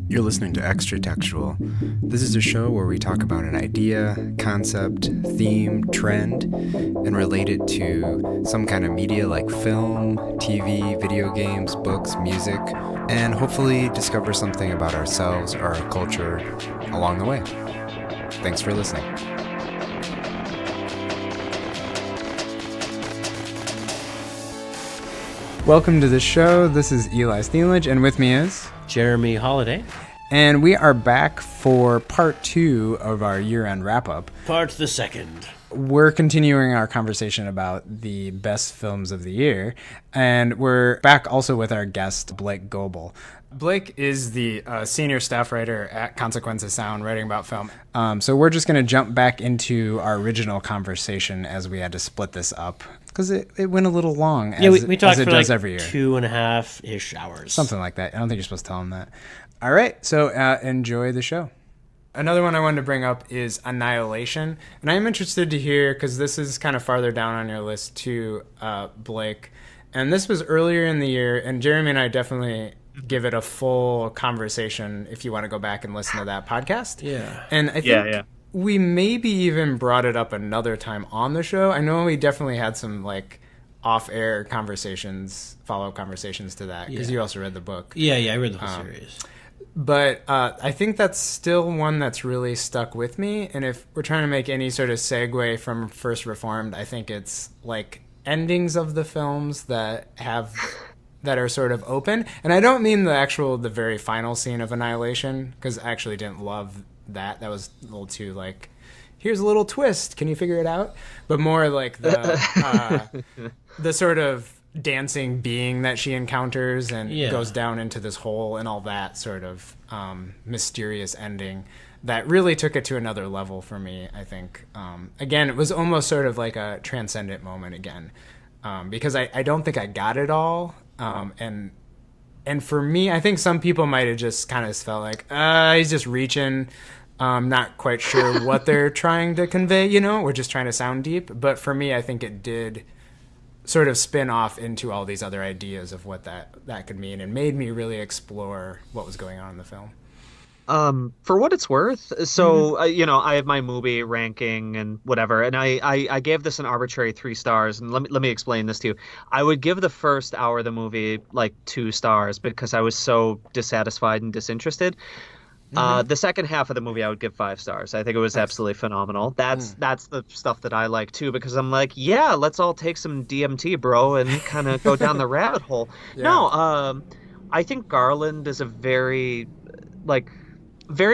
You're listening to Extratextual. This is a show where we talk about an idea, concept, theme, trend, and relate it to some kind of media like film, TV, video games, books, music, and hopefully discover something about ourselves or our culture along the way. Thanks for listening. Welcome to the show. This is Eli Steenledge, and with me is Jeremy Holiday. And we are back for part 2 of our year-end wrap-up. Part the second. We're continuing our conversation about the best films of the year, and we're back also with our guest, Blake Goble. Blake is the senior staff writer at Consequence of Sound, writing about film. So we're just going to jump back into our original conversation as we had to split this up, because it went a little long, we talked as it for does like every year. 2.5-ish hours. Something like that. I don't think you're supposed to tell them that. All right, so enjoy the show. Another one I wanted to bring up is Annihilation, and I'm interested to hear, because this is kind of farther down on your list too, Blake, and this was earlier in the year, and Jeremy and I definitely give it a full conversation if you want to go back and listen to that podcast. Yeah. And I think we maybe even brought it up another time on the show. I know we definitely had some like off-air conversations, follow-up conversations to that, because you also read the book. Yeah, I read the whole series. But I think that's still one that's really stuck with me. And if we're trying to make any sort of segue from First Reformed, I think it's like endings of the films that are sort of open. And I don't mean the very final scene of Annihilation, because I actually didn't love that. That was a little too like, here's a little twist, can you figure it out? But more like the sort of dancing being that she encounters and goes down into this hole and all that sort of mysterious ending that really took it to another level for me, I think. Again, it was almost sort of like a transcendent moment again, because I don't think I got it all. And for me, I think some people might have just kind of felt like, he's just reaching, not quite sure what they're trying to convey, we're just trying to sound deep. But for me, I think it did sort of spin off into all these other ideas of what that could mean, and made me really explore what was going on in the film. For what it's worth, so I have my movie ranking and whatever, and I gave this an arbitrary 3 stars, and let me explain this to you. I would give the first hour of the movie like 2 stars because I was so dissatisfied and disinterested. The second half of the movie I would give 5 stars. I think it was absolutely phenomenal. That's the stuff that I like too, because I'm like, yeah, let's all take some DMT, bro, and kind of go down the rabbit hole. Yeah. No, I think Garland is a very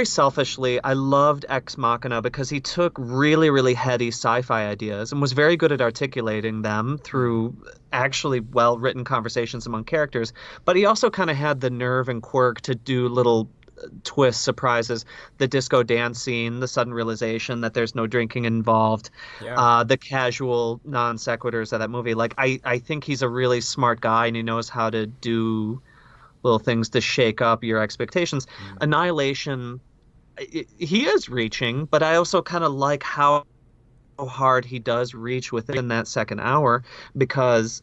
selfishly, I loved Ex Machina because he took really, really heady sci-fi ideas and was very good at articulating them through actually well-written conversations among characters. But he also kind of had the nerve and quirk to do little twists, surprises, the disco dance scene, the sudden realization that there's no drinking involved, the casual non sequiturs of that movie. Like, I think he's a really smart guy, and he knows how to do little things to shake up your expectations. Annihilation, he is reaching, but I also kind of like how hard he does reach within that second hour, because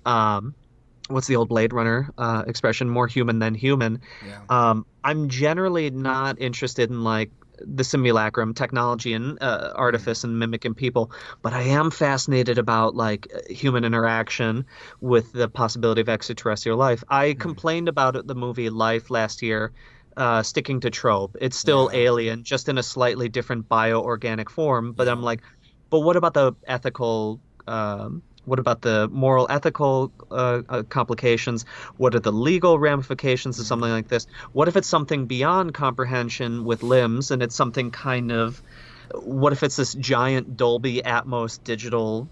what's the old Blade Runner expression? More human than human. Yeah. I'm generally not interested in like the simulacrum technology and artifice and mimicking people, but I am fascinated about like human interaction with the possibility of extraterrestrial life. I complained about the movie Life last year, sticking to trope. It's still alien, just in a slightly different bioorganic form. But I'm like, but what about the ethical? What about the moral, ethical complications? What are the legal ramifications of something like this? What if it's something beyond comprehension with limbs, and it's something kind of, what if it's this giant Dolby Atmos digital,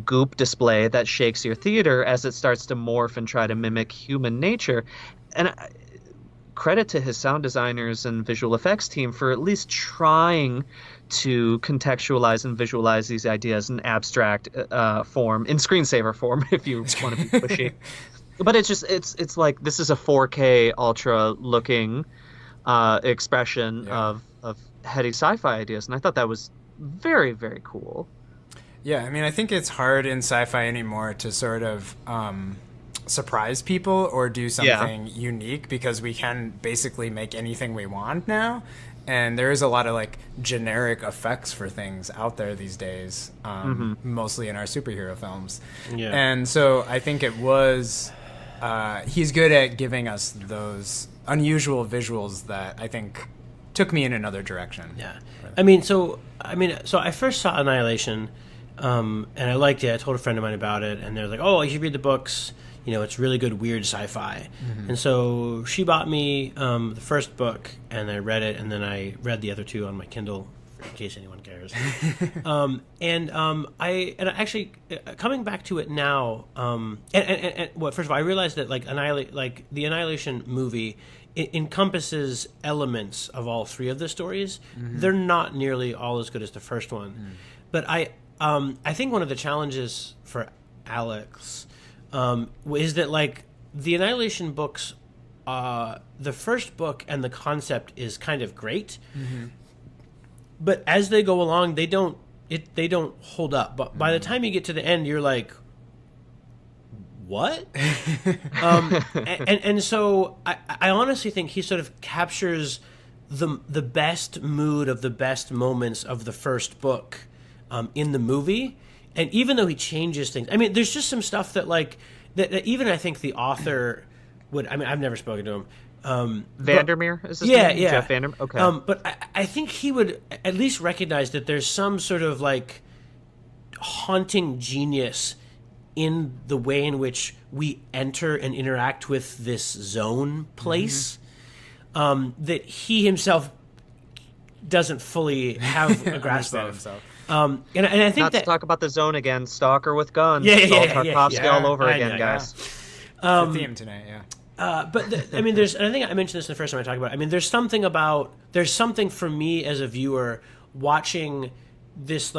goop display that shakes your theater as it starts to morph and try to mimic human nature? And credit to his sound designers and visual effects team for at least trying to contextualize and visualize these ideas in abstract form, in screensaver form, if you want to be pushy. But it's like, this is a 4K ultra looking expression of heady sci-fi ideas, and I thought that was very, very cool. Yeah, I mean, I think it's hard in sci-fi anymore to sort of surprise people or do something unique because we can basically make anything we want now. And there is a lot of like generic effects for things out there these days, mostly in our superhero films. Yeah. And so I think it was, he's good at giving us those unusual visuals that I think took me in another direction. Yeah. So I first saw Annihilation, and I liked it. I told a friend of mine about it, and they were like, "Oh, you should read the books. You know, it's really good, weird sci-fi." And so she bought me the first book, and I read it, and then I read the other two on my Kindle, in case anyone cares. I actually coming back to it now, first of all, I realized that the Annihilation movie encompasses elements of all three of the stories. They're not nearly all as good as the first one, but I think one of the challenges for Alex is that like the Annihilation books, the first book and the concept is kind of great, but as they go along, they don't hold up. But by the time you get to the end, you're like, what? and so I honestly think he sort of captures the best mood of the best moments of the first book in the movie. And even though he changes things, I mean, there's just some stuff that like that even I think the author would. I mean, I've never spoken to him. Vandermeer is his name? Yeah. Jeff Vandermeer. Okay. But I think he would at least recognize that there's some sort of like haunting genius in the way in which we enter and interact with this zone place, that he himself doesn't fully have a grasp of. And I think Not that to talk about the zone again. Stalker with guns. Yeah, Tarkovsky all over again, guys. The theme tonight, But I mean, I think I mentioned this the first time I talked about it. I mean, there's something for me as a viewer watching this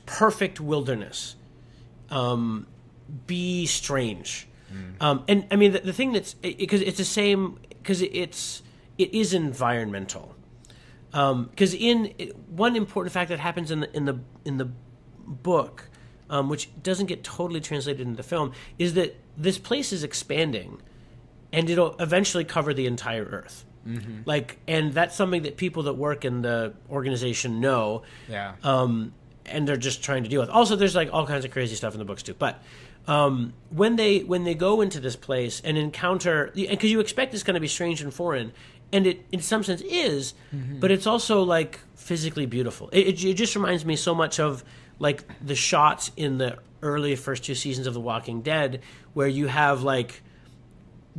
perfect wilderness be strange. And I mean, the thing that's because it's the same because it is environmental. Because one important fact that happens in the book, which doesn't get totally translated into the film, is that this place is expanding, and it'll eventually cover the entire Earth. And that's something that people that work in the organization know. Yeah. And they're just trying to deal with. Also, there's like all kinds of crazy stuff in the books too. But when they go into this place and encounter, because you expect it's going to be strange and foreign. And it, in some sense, is, but it's also like physically beautiful. It just reminds me so much of like the shots in the early first two seasons of The Walking Dead, where you have like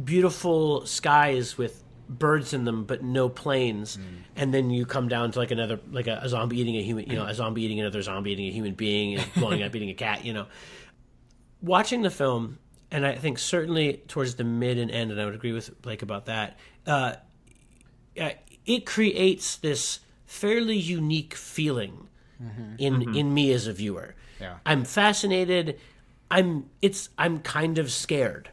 beautiful skies with birds in them, but no planes, and then you come down to like a zombie eating a human, a zombie eating another zombie eating a human being, and blowing up eating a cat. Watching the film, and I think certainly towards the mid and end, and I would agree with Blake about that. It creates this fairly unique feeling in me as a viewer. Yeah. I'm fascinated. I'm kind of scared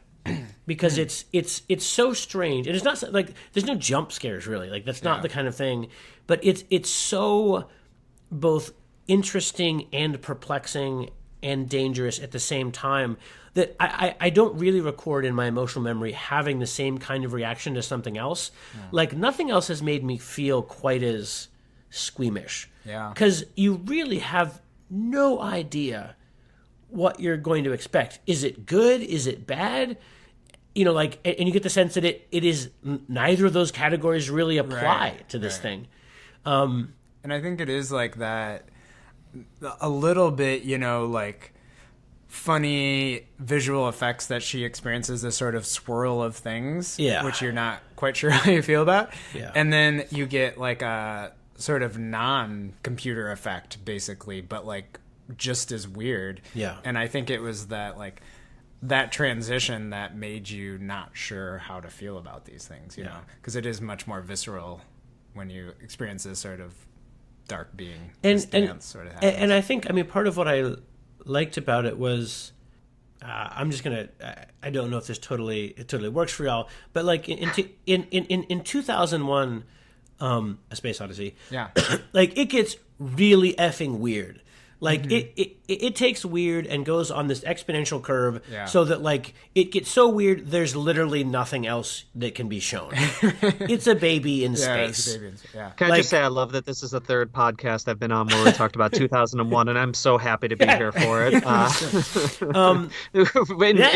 because it's so strange, and it's not like there's no jump scares really. Like that's not the kind of thing, but it's so both interesting and perplexing and dangerous at the same time that I don't really record in my emotional memory having the same kind of reaction to something else. Yeah. Like nothing else has made me feel quite as squeamish. Yeah. Because you really have no idea what you're going to expect. Is it good? Is it bad? And you get the sense that it is neither of those categories really apply to this thing. And I think it is like that a little bit, like funny visual effects that she experiences, this sort of swirl of things, which you're not quite sure how you feel about. Yeah. And then you get like a sort of non-computer effect, basically, but like just as weird. Yeah. And I think it was that transition that made you not sure how to feel about these things, you know, because it is much more visceral when you experience this sort of dark being. And I think, part of what I liked about it was, I don't know if this totally works for y'all, but like in 2001, A Space Odyssey, it gets really effing weird. Like it takes weird and goes on this exponential curve, so that like it gets so weird. There's literally nothing else that can be shown. It's a baby in space. It's a baby Can I just say I love that this is the third podcast I've been on where we talked about 2001, and I'm so happy to be here for it.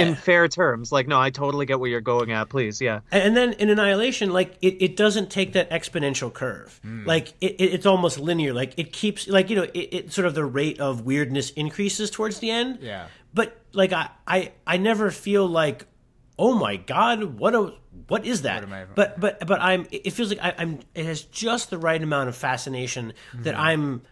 In fair terms, like, no, I totally get where you're going at. Please, yeah. And then in Annihilation, like it doesn't take that exponential curve. Like it's almost linear. Like it keeps, like, you know, it sort of the rate of weirdness increases towards the end. Yeah. But like I never feel like, oh my God, what is that? But it feels like it has just the right amount of fascination that I'm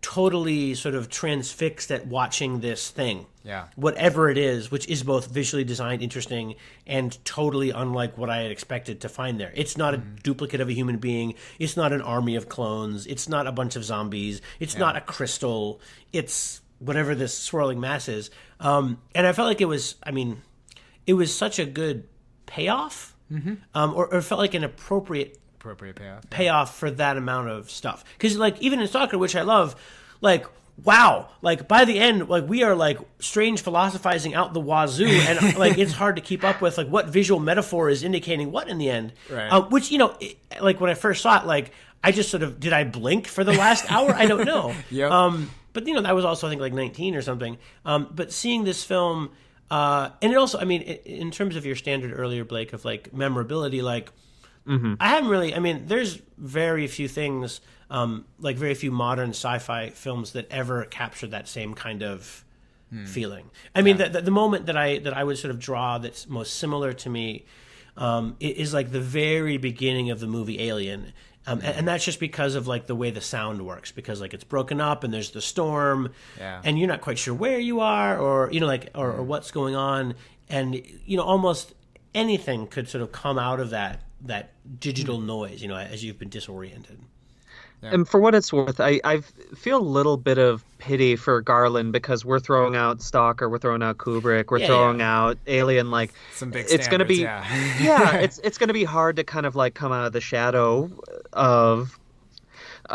totally sort of transfixed at watching this thing. Yeah. Whatever it is, which is both visually designed, interesting, and totally unlike what I had expected to find there. It's not a duplicate of a human being. It's not an army of clones. It's not a bunch of zombies. It's not a crystal. It's whatever this swirling mass is. And I felt like it was such a good payoff, or felt like an appropriate payoff for that amount of stuff. Because like even in Stalker, which I love, like, wow, like by the end, like we are like strange philosophizing out the wazoo, and like it's hard to keep up with like what visual metaphor is indicating what in the end. Right. Which, you know, like when I first saw it, like I just sort of, did I blink for the last hour? I don't know. Yep. But you know, I was also I think like 19 or something. But seeing this film, and it also, I mean, in terms of your standard earlier, Blake, of like memorability, like. I haven't really. I mean, there's very few things, like very few modern sci-fi films that ever capture that same kind of feeling. I mean, the moment that I would sort of draw that's most similar to me is like the very beginning of the movie Alien, and that's just because of like the way the sound works, because like it's broken up and there's the storm, and you're not quite sure where you are, or you know, like or what's going on, and you know, almost anything could sort of come out of that digital noise, you know, as you've been disoriented. Yeah. And for what it's worth, I feel a little bit of pity for Garland, because we're throwing out Stalker, we're throwing out Kubrick, we're throwing out Alien. Like, some big it's going to be, it's going to be hard to kind of like come out of the shadow of,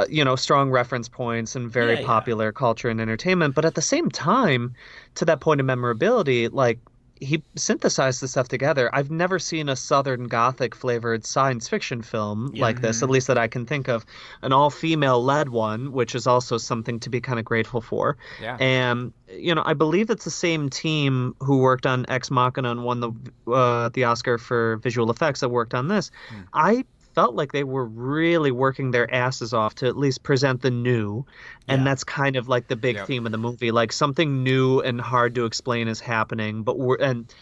you know, strong reference points and very popular culture and entertainment. But at the same time, to that point of memorability, like, he synthesized the stuff together. I've never seen a Southern Gothic flavored science fiction film like this, at least that I can think of. An all-female led one, which is also something to be kind of grateful for. Yeah. And, you know, I believe it's the same team who worked on Ex Machina and won the Oscar for visual effects that worked on this. I felt like they were really working their asses off to at least present the new, and that's kind of like the big theme of the movie. Like, something new and hard to explain is happening, and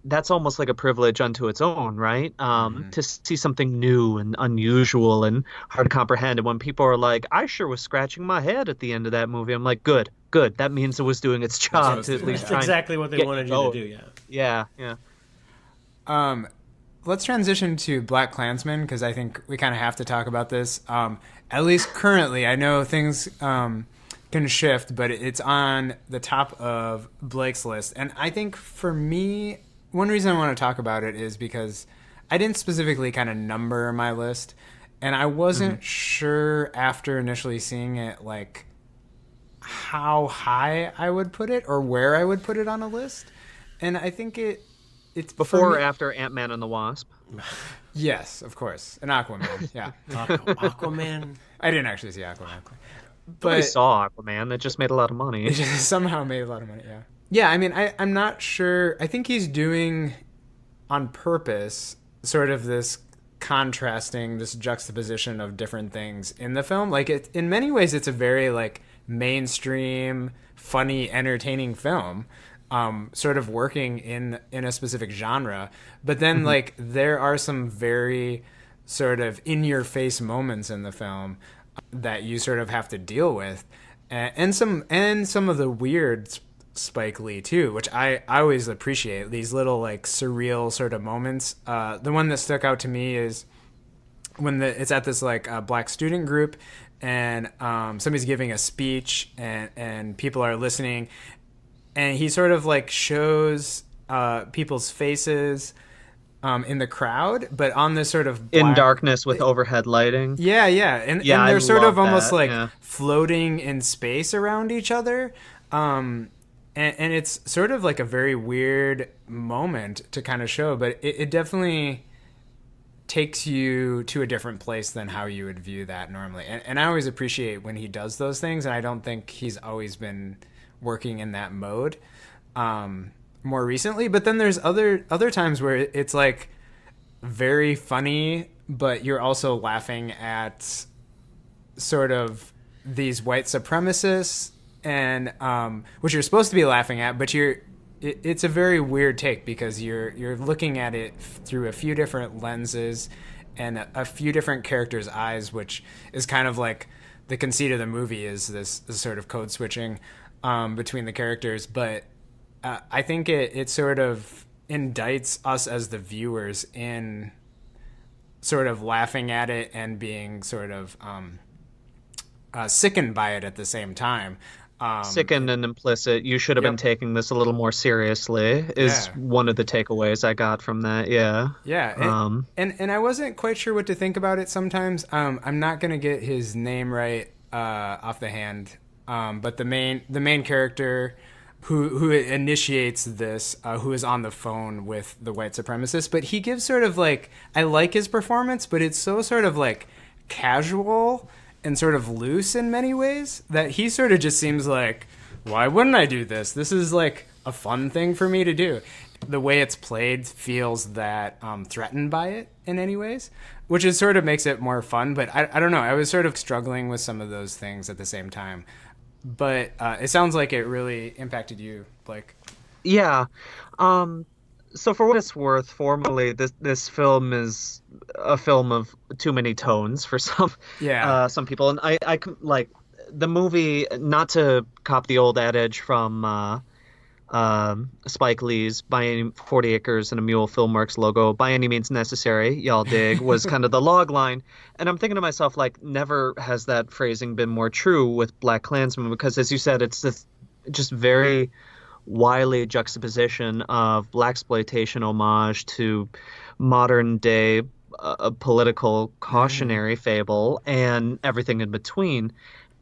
that's almost like a privilege unto its own, right? To see something new and unusual and hard to comprehend. And when people are like, I sure was scratching my head at the end of that movie, I'm like, good. That means it was doing its job to at least that's try exactly what they wanted you to do. Yeah. Let's transition to BlackKklansman, because I think we kind of have to talk about this. At least currently, I know things can shift, but it's on the top of Blake's list. And I think for me, one reason I want to talk about it is because I didn't specifically kind of number my list, and I wasn't sure after initially seeing it, like, how high I would put it or where I would put it on a list. And I think it's before or after Ant-Man and the Wasp? Yes, of course. And Aquaman, yeah. Aquaman? I didn't actually see Aquaman. But I saw Aquaman. It just made a lot of money. It just somehow made a lot of money, yeah. Yeah, I mean, I'm not sure. I think he's doing, on purpose, sort of this contrasting, this juxtaposition of different things in the film. Like, in many ways, it's a very, like, mainstream, funny, entertaining film. Sort of working in a specific genre, but then like there are some very sort of in your face moments in the film that you sort of have to deal with, and some of the weird Spike Lee too, which I always appreciate, these little like surreal sort of moments. The one that stuck out to me is when it's at this like black student group, and somebody's giving a speech, and people are listening. And he sort of like shows people's faces in the crowd, but on this sort of in darkness with overhead lighting. Yeah, yeah, and they're I sort of love almost that, like yeah. floating in space around each other, and it's sort of like a very weird moment to kind of show, but it definitely takes you to a different place than how you would view that normally. And I always appreciate when he does those things, and I don't think he's always been working in that mode more recently. But then there's other times where it's like very funny, but you're also laughing at sort of these white supremacists, and which you're supposed to be laughing at, but it's a very weird take because you're looking at it through a few different lenses and a few different characters' eyes, which is kind of like the conceit of the movie, is this sort of code switching between the characters. But I think it sort of indicts us as the viewers in sort of laughing at it and being sort of sickened by it at the same time. Sickened and implicit. You should have been taking this a little more seriously is one of the takeaways I got from that. Yeah. Yeah. And I wasn't quite sure what to think about it sometimes. I'm not going to get his name right off the hand. But the main character who initiates this, who is on the phone with the white supremacist, but he gives sort of like, I like his performance, but it's so sort of like casual and sort of loose in many ways that he sort of just seems like, why wouldn't I do this? This is like a fun thing for me to do. The way it's played feels that threatened by it in any ways, which is sort of makes it more fun. But I don't know. I was sort of struggling with some of those things at the same time. But it sounds like it really impacted you, Blake. Yeah. So for what it's worth, formally, this film is a film of too many tones for some people, and I like the movie. Not to cop the old adage from Spike Lee's "By any 40 Acres and a Mule" Filmworks logo, "By any means necessary," y'all dig, was kind of the log line, and I'm thinking to myself, like, never has that phrasing been more true with BlackKklansman, because, as you said, it's this just very wily juxtaposition of blaxploitation homage to modern day political cautionary fable and everything in between.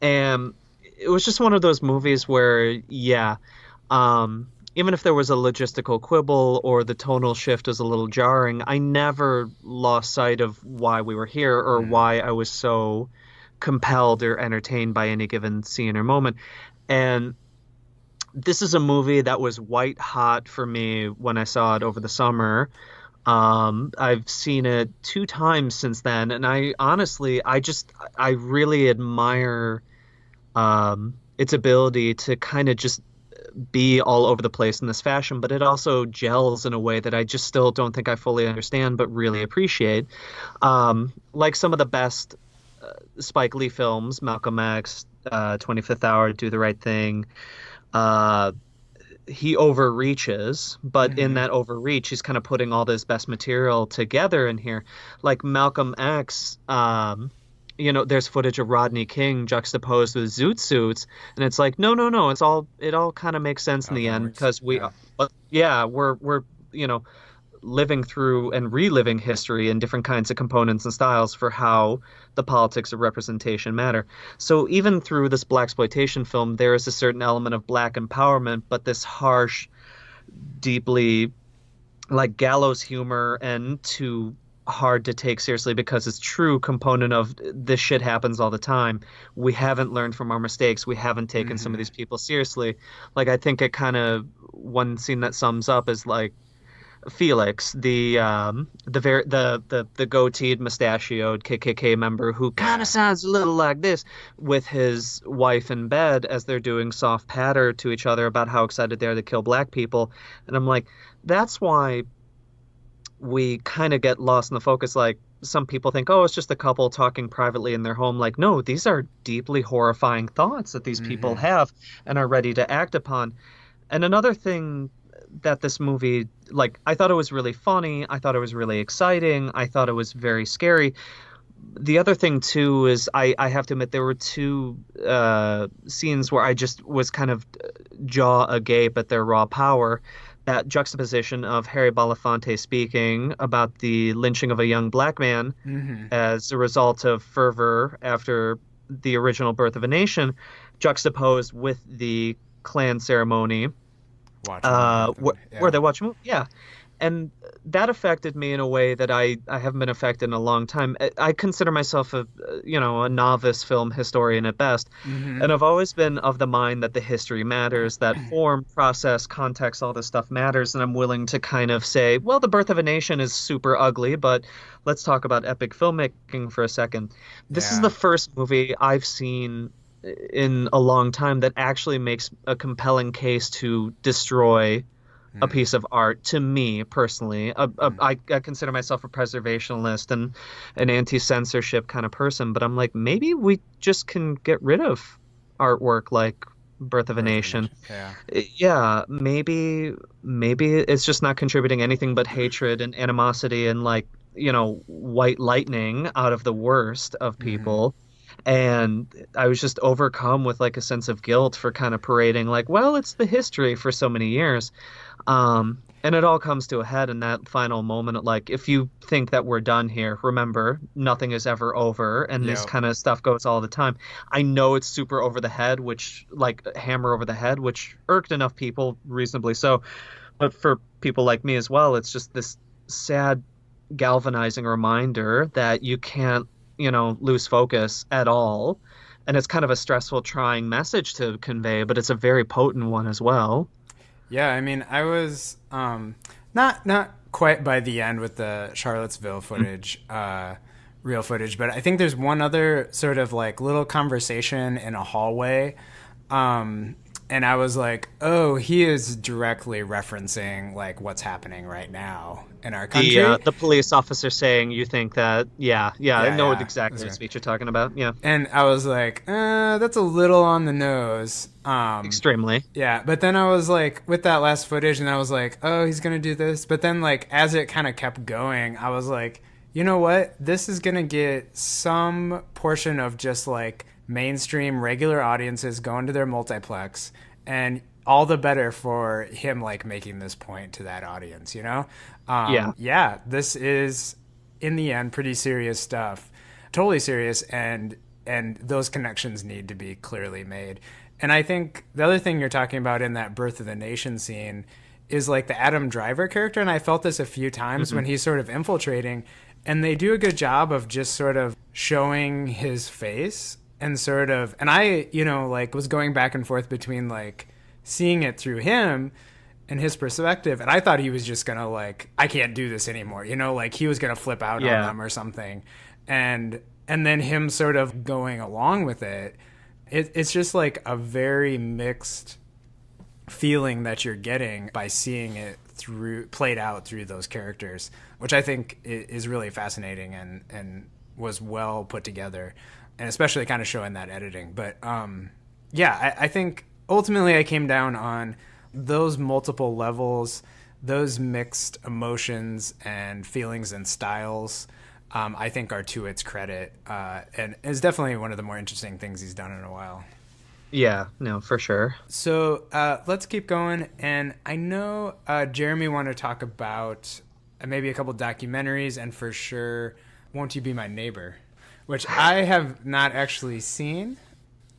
And it was just one of those movies where, even if there was a logistical quibble or the tonal shift was a little jarring, I never lost sight of why we were here or why I was so compelled or entertained by any given scene or moment. And this is a movie that was white hot for me when I saw it over the summer. I've seen it 2 times since then, and I really admire its ability to kind of just be all over the place in this fashion, but it also gels in a way that I just still don't think I fully understand, but really appreciate. Like some of the best Spike Lee films, Malcolm X, 25th Hour, Do the Right Thing, he overreaches, but in that overreach, he's kind of putting all this best material together in here. Like Malcolm X, there's footage of Rodney King juxtaposed with zoot suits, and it's like, no, it all kind of makes sense in the end, because we're living through and reliving history in different kinds of components and styles for how the politics of representation matter. So even through this blaxploitation film, there is a certain element of black empowerment, but this harsh, deeply like gallows humor and too hard to take seriously because it's true component of this shit happens all the time. We haven't learned from our mistakes. We haven't taken some of these people seriously. Like, I think it kind of, one scene that sums up is like Felix, the goateed, mustachioed KKK member who kind of sounds a little like this, with his wife in bed as they're doing soft patter to each other about how excited they are to kill black people. And I'm like, that's why we kind of get lost in the focus. Like, some people think, oh, it's just a couple talking privately in their home. Like, no, these are deeply horrifying thoughts that these people have and are ready to act upon. And another thing that this movie, like, I thought it was really funny. I thought it was really exciting. I thought it was very scary. The other thing, too, is I have to admit there were 2 scenes where I just was kind of jaw agape at their raw power. that juxtaposition of Harry Belafonte speaking about the lynching of a young black man as a result of fervor after the original Birth of a Nation, juxtaposed with the Klan ceremony, where they watch a movie. Yeah. And that affected me in a way that I haven't been affected in a long time. I consider myself a novice film historian at best. And I've always been of the mind that the history matters, that form, process, context, all this stuff matters. And I'm willing to kind of say, well, The Birth of a Nation is super ugly, but let's talk about epic filmmaking for a second. This is the first movie I've seen in a long time that actually makes a compelling case to destroy a piece of art. To me personally, I consider myself a preservationist and an anti-censorship kind of person, but I'm like, maybe we just can get rid of artwork like Birth of a Nation. Yeah, maybe it's just not contributing anything but hatred and animosity and, like, white lightning out of the worst of people. And I was just overcome with, like, a sense of guilt for kind of parading, like, well, it's the history for so many years. And it all comes to a head in that final moment. Like, if you think that we're done here, remember, nothing is ever over. And this kind of stuff goes all the time. I know it's super over the head, hammer over the head, which irked enough people, reasonably so. But for people like me as well, it's just this sad, galvanizing reminder that you can't, lose focus at all. And it's kind of a stressful, trying message to convey, but it's a very potent one as well. Yeah, I mean, I was not quite by the end with the Charlottesville footage, real footage, but I think there's one other sort of like little conversation in a hallway, and I was like, oh, he is directly referencing like what's happening right now in our country. The police officer saying, you think that, I know exactly what speech you're talking about, And I was like, that's a little on the nose. Extremely. Yeah, but then I was like, with that last footage, and I was like, oh, he's going to do this. But then, like, as it kind of kept going, I was like, you know what? This is going to get some portion of just, like, mainstream regular audiences going to their multiplex, and all the better for him, like, making this point to that audience, Yeah, this is, in the end, pretty serious stuff. Totally serious, and those connections need to be clearly made. And I think the other thing you're talking about in that Birth of the Nation scene is like the Adam Driver character. And I felt this a few times when he's sort of infiltrating, and they do a good job of just sort of showing his face and sort of, and I, like was going back and forth between like seeing it through him and his perspective. And I thought he was just going to like, I can't do this anymore. Like he was going to flip out on them or something. And then him sort of going along with it. It's just like a very mixed feeling that you're getting by seeing it played out through those characters, which I think is really fascinating and was well put together, and especially kind of showing that editing. But I think ultimately I came down on those multiple levels, those mixed emotions and feelings and styles. I think are to its credit, and is definitely one of the more interesting things he's done in a while. Yeah, no, for sure. So let's keep going. And I know Jeremy wanted to talk about maybe a couple documentaries, and for sure, Won't You Be My Neighbor, which I have not actually seen.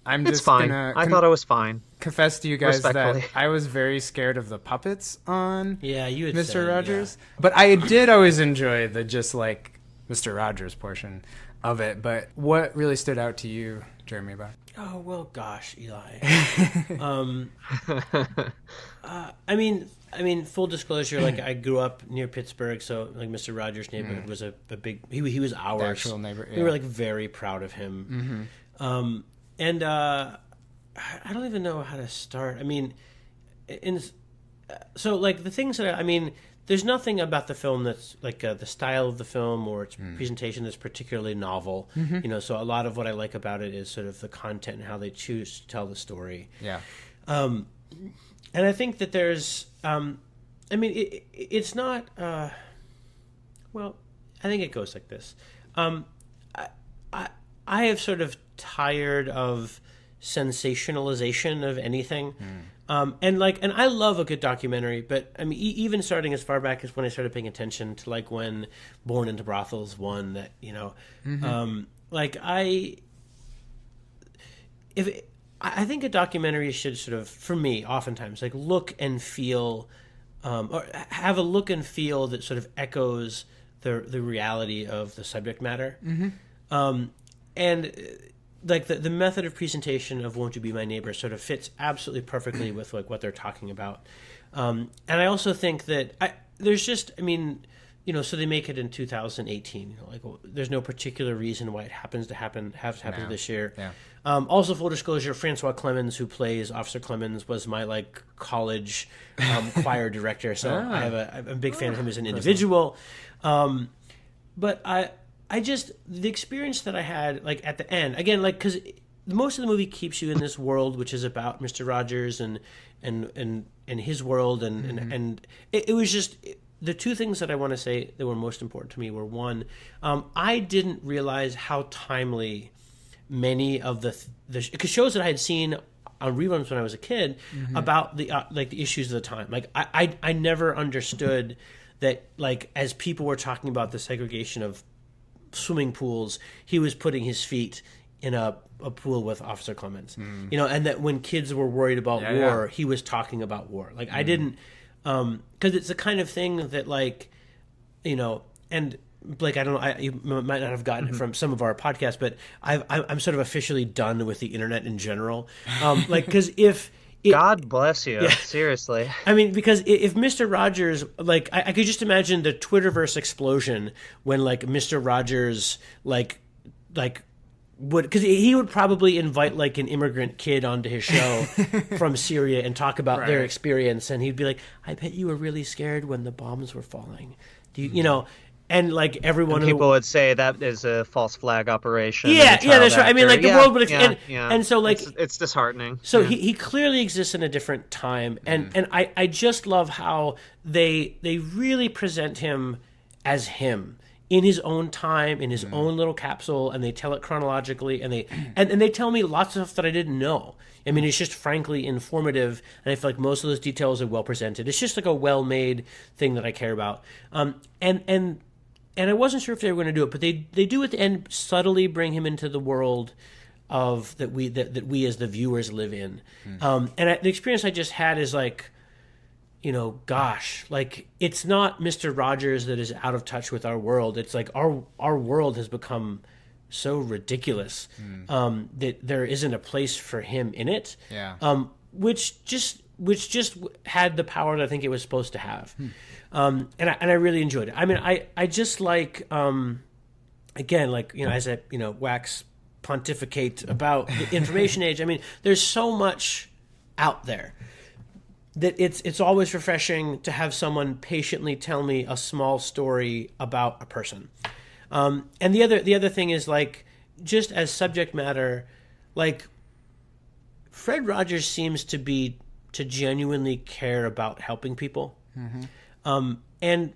It's fine. I thought it was fine. Confess to you guys that I was very scared of the puppets on Mr. Rogers. Yeah. But I did always enjoy the just like Mr. Rogers portion of it. But what really stood out to you, Jeremy, about it? Oh, well, gosh, Eli. I mean, full disclosure, like I grew up near Pittsburgh, so like Mr. Rogers' neighborhood was a big. He was ours. The actual neighbor. Yeah. We were like very proud of him. And I don't even know how to start. I mean, so like the things that there's nothing about the film that's like the style of the film or its presentation that's particularly novel. So a lot of what I like about it is sort of the content and how they choose to tell the story. Yeah. And I think that there's, it's not, well, I think it goes like this. I have sort of tired of sensationalization of anything. And I love a good documentary, but I mean, even starting as far back as when I started paying attention to like when Born into Brothels won that, I think a documentary should sort of, for me, oftentimes like look and feel, or have a look and feel that sort of echoes the reality of the subject matter. And like the method of presentation of Won't You Be My Neighbor sort of fits absolutely perfectly with like what they're talking about. And I also think that so they make it in 2018, there's no particular reason why it happens to happen this year. Yeah. Also, full disclosure, Francois Clemens, who plays Officer Clemens, was my like college choir director. So I'm a big fan of him as an individual. But I just, the experience that I had, like, at the end, again, like, because most of the movie keeps you in this world, which is about Mr. Rogers and his world, and it was just, the two things that I want to say that were most important to me were, one, I didn't realize how timely many of the shows that I had seen on reruns when I was a kid about the issues of the time. Like, I never understood that, like, as people were talking about the segregation of swimming pools, he was putting his feet in a pool with Officer Clemens, and that when kids were worried about war, he was talking about war. Like, I didn't, because it's the kind of thing that, like, and Blake, I don't know, you might not have gotten it from some of our podcasts, but I'm sort of officially done with the internet in general. Because God bless you. Yeah. Seriously. I mean, because if Mr. Rogers, like, I could just imagine the Twitterverse explosion when, like, Mr. Rogers, like would, because he would probably invite, like, an immigrant kid onto his show from Syria and talk about their experience, and he'd be like, I bet you were really scared when the bombs were falling. Do you, and like everyone, and people would say that is a false flag operation. Yeah, that's right. I mean, like the world would, and so like it's disheartening. So he clearly exists in a different time, and I just love how they really present him as him in his own time, in his own little capsule, and they tell it chronologically, and they tell me lots of stuff that I didn't know. I mean, it's just frankly informative, and I feel like most of those details are well presented. It's just like a well-made thing that I care about. And I wasn't sure if they were going to do it, but they do at the end subtly bring him into the world of that we as the viewers live in. The experience I just had is like, gosh, like it's not Mr. Rogers that is out of touch with our world. It's like our world has become so ridiculous that there isn't a place for him in it. Yeah. Which just had the power that I think it was supposed to have. And I really enjoyed it. I mean, I just like, again, like, as I, wax pontificate about the information age. I mean, there's so much out there that it's always refreshing to have someone patiently tell me a small story about a person. And the other thing is, like, just as subject matter, like, Fred Rogers seems to genuinely care about helping people. And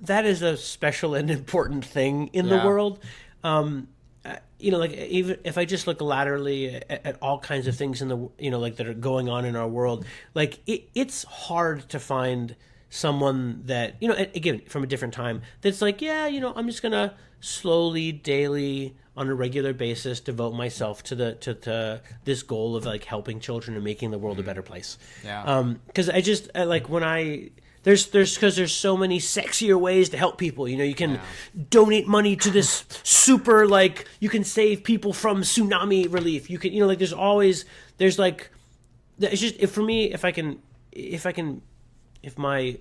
that is a special and important thing in the world. Like, even if I just look laterally at all kinds of things in the, like, that are going on in our world, like it's hard to find someone that, again, from a different time, that's like, I'm just going to slowly, daily, on a regular basis, devote myself to this goal of, like, helping children and making the world a better place. Yeah. Because I just, like, when there's so many sexier ways to help people. You can donate money to this super, like, you can save people from tsunami relief. You can, like, there's like, it's just, for me, if my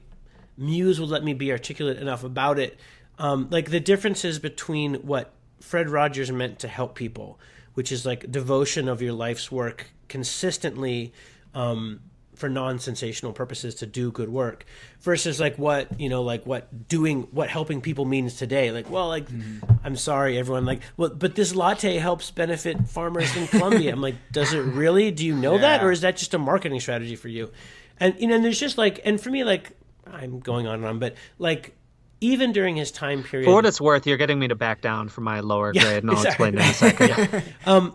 muse will let me be articulate enough about it, like the differences between what Fred Rogers meant to help people, which is like devotion of your life's work consistently, for non-sensational purposes to do good work, versus like what helping people means today. Like, well, like, I'm sorry, everyone, like, well, but this latte helps benefit farmers in Colombia. I'm like, does it really? Do you know that? Or is that just a marketing strategy for you? And, and there's just like, and for me, like, I'm going on and on, but like, even during his time period, for what it's worth, you're getting me to back down from my lower grade, and I'll explain in a second.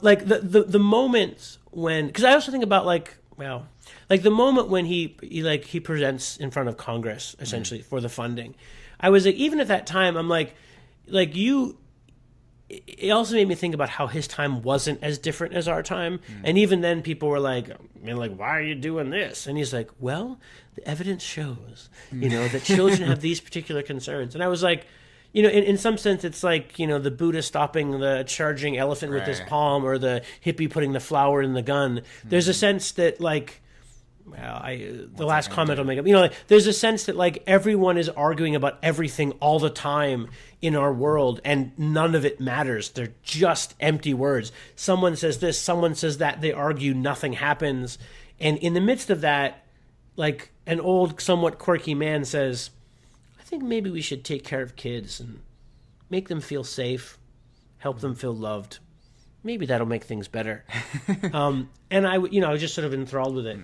Like the moments when, because I also think about, like, Well, like the moment when he presents in front of Congress essentially for the funding, I was like, even at that time, I'm like you. It also made me think about how his time wasn't as different as our time, and even then, people were like, why are you doing this? And he's like, well, the evidence shows, that children have these particular concerns, and I was like. In some sense, it's like, the Buddha stopping the charging elephant with his palm, or the hippie putting the flower in the gun. There's a sense that, like, the last comment I'll make, there's a sense that, like, everyone is arguing about everything all the time in our world, and none of it matters. They're just empty words. Someone says this, someone says that, they argue, nothing happens. And in the midst of that, like, an old, somewhat quirky man says, I think maybe we should take care of kids and make them feel safe, help them feel loved. Maybe that'll make things better. And I was just sort of enthralled with it.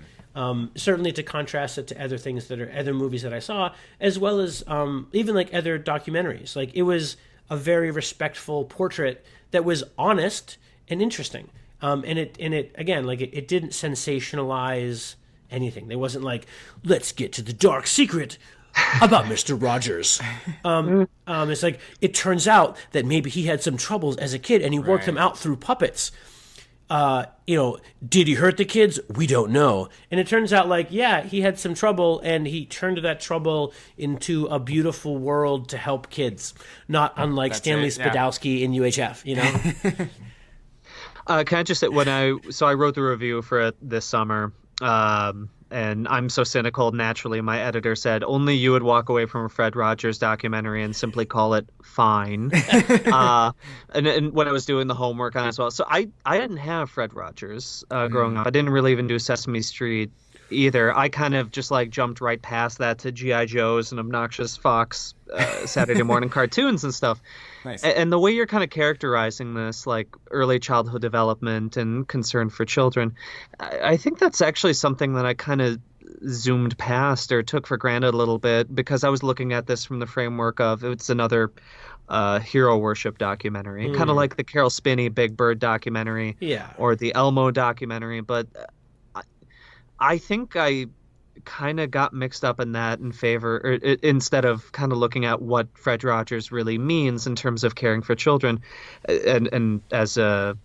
Certainly to contrast it to other things other movies that I saw, as well as even like other documentaries. Like, it was a very respectful portrait that was honest and interesting. And it again, like, it didn't sensationalize anything. It wasn't like, let's get to the dark secret about Mr. Rogers. It's like, it turns out that maybe he had some troubles as a kid and he worked them out through puppets. Did he hurt the kids? We don't know. And it turns out, like, yeah, he had some trouble and he turned that trouble into a beautiful world to help kids. Not unlike Stanley Spadowski in UHF, Can I just say, I wrote the review for it this summer, and I'm so cynical, naturally, my editor said, only you would walk away from a Fred Rogers documentary and simply call it fine. And when I was doing the homework on it as well. So I didn't have Fred Rogers growing up. I didn't really even do Sesame Street either. I kind of just like jumped right past that to G.I. Joes and obnoxious Fox Saturday morning cartoons and stuff. Nice. And the way you're kind of characterizing this, like early childhood development and concern for children, I think that's actually something that I kind of zoomed past or took for granted a little bit, because I was looking at this from the framework of it's another hero worship documentary, kind of like the Carol Spinney Big Bird documentary, or the Elmo documentary. But I think I kind of got mixed up in that in favor, or instead of kind of looking at what Fred Rogers really means in terms of caring for children, and as a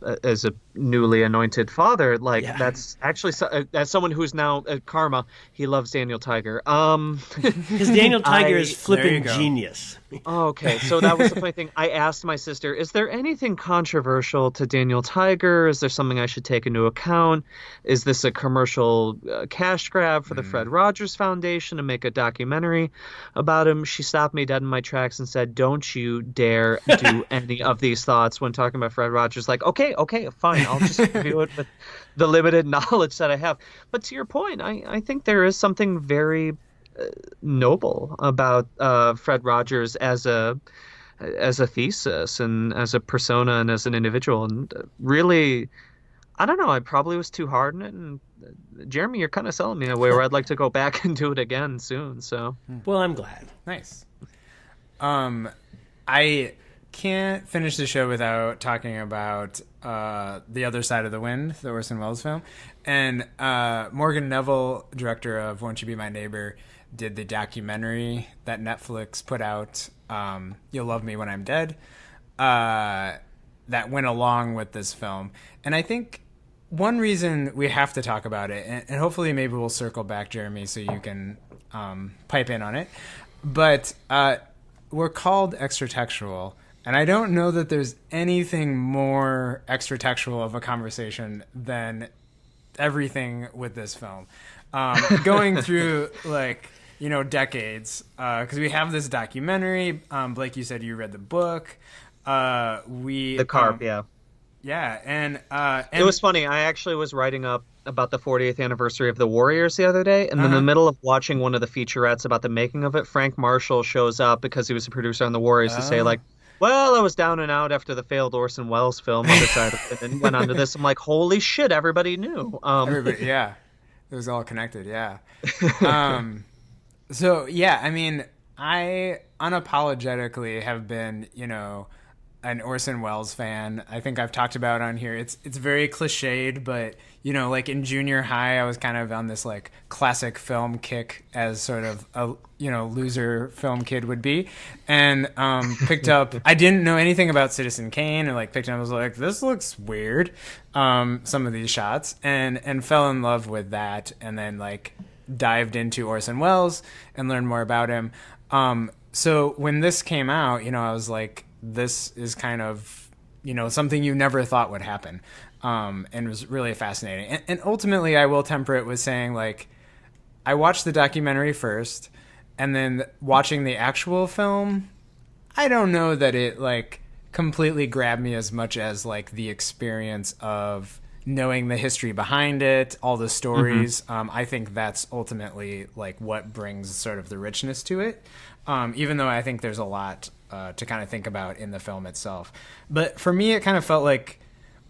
newly anointed father, like that's actually as someone who's now karma, he loves Daniel Tiger. Because Daniel Tiger is flipping genius. Okay, so that was the funny thing. I asked my sister, is there anything controversial to Daniel Tiger? Is there something I should take into account? Is this a commercial cash grab for the Fred Rogers Foundation to make a documentary about him? She stopped me dead in my tracks and said, don't you dare do any of these thoughts when talking about Fred Rogers. Like, okay, fine, I'll just review it with the limited knowledge that I have. But to your point, I think there is something very noble about Fred Rogers as a thesis and as a persona and as an individual, and really, I don't know, I probably was too hard on it, and Jeremy, you're kind of selling me a way where I'd like to go back and do it again soon. So well, I'm glad. Nice. I can't finish the show without talking about The Other Side of the Wind, the Orson Welles film, and Morgan Neville, director of Won't You Be My Neighbor, did the documentary that Netflix put out, You'll Love Me When I'm Dead, that went along with this film. And I think one reason we have to talk about it, and hopefully maybe we'll circle back, Jeremy, so you can pipe in on it, but we're called extratextual, and I don't know that there's anything more extratextual of a conversation than everything with this film. Going through, like, decades, because we have this documentary. Blake, you said you read the book. The Carp, yeah. Yeah, and it was funny. I actually was writing up about the 40th anniversary of The Warriors the other day, and in the middle of watching one of the featurettes about the making of it, Frank Marshall shows up because he was a producer on The Warriors to say, like, well, I was down and out after the failed Orson Welles film, Other Side of it, and went on to this. I'm like, holy shit, everybody knew. Everybody, yeah. It was all connected, yeah. So, yeah, I mean, I unapologetically have been, an Orson Welles fan. I think I've talked about on here. It's very cliched, but like in junior high, I was kind of on this like classic film kick, as sort of a loser film kid would be, and picked up. I didn't know anything about Citizen Kane, and like picked it up. I was like, this looks weird. Some of these shots, and fell in love with that, and then like dived into Orson Welles and learned more about him. So when this came out, I was like, this is kind of, something you never thought would happen. And it was really fascinating. And ultimately, I will temper it with saying, like, I watched the documentary first, and then watching the actual film, I don't know that it, like, completely grabbed me as much as, like, the experience of knowing the history behind it, all the stories. I think that's ultimately, like, what brings sort of the richness to it. Even though I think there's a lot to kind of think about in the film itself. But for me, it kind of felt like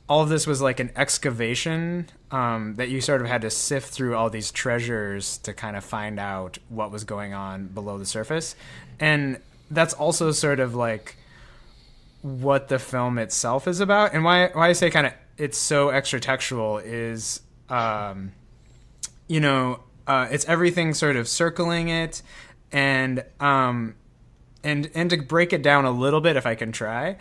all of this was like an excavation, that you sort of had to sift through all these treasures to kind of find out what was going on below the surface. And that's also sort of like what the film itself is about. And why I say kind of it's so extratextual is, it's everything sort of circling it. And to break it down a little bit, if I can try,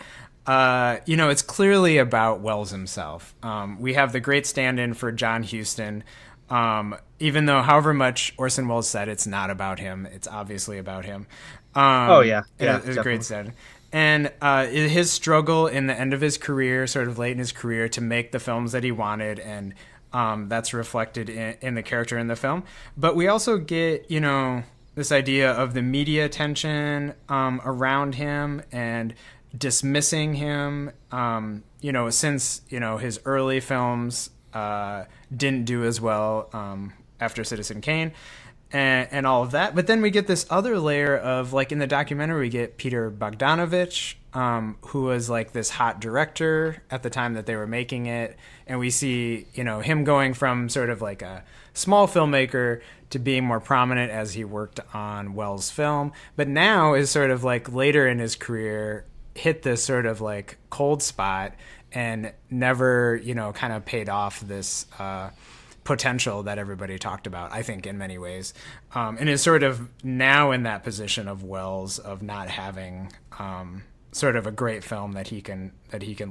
it's clearly about Welles himself. We have the great stand-in for John Huston, even though however much Orson Welles said it's not about him, it's obviously about him. It's a great stand-in. And his struggle in the end of his career, sort of late in his career, to make the films that he wanted, and that's reflected in the character in the film. But we also get, this idea of the media attention around him and dismissing him, since, his early films didn't do as well after Citizen Kane and all of that. But then we get this other layer of, like, in the documentary, we get Peter Bogdanovich, who was like this hot director at the time that they were making it. And we see, him going from sort of like a small filmmaker to being more prominent as he worked on Welles' film. But now is sort of like later in his career, hit this sort of like cold spot and never, kind of paid off this potential that everybody talked about, I think, in many ways. And is sort of now in that position of Welles of not having sort of a great film that he can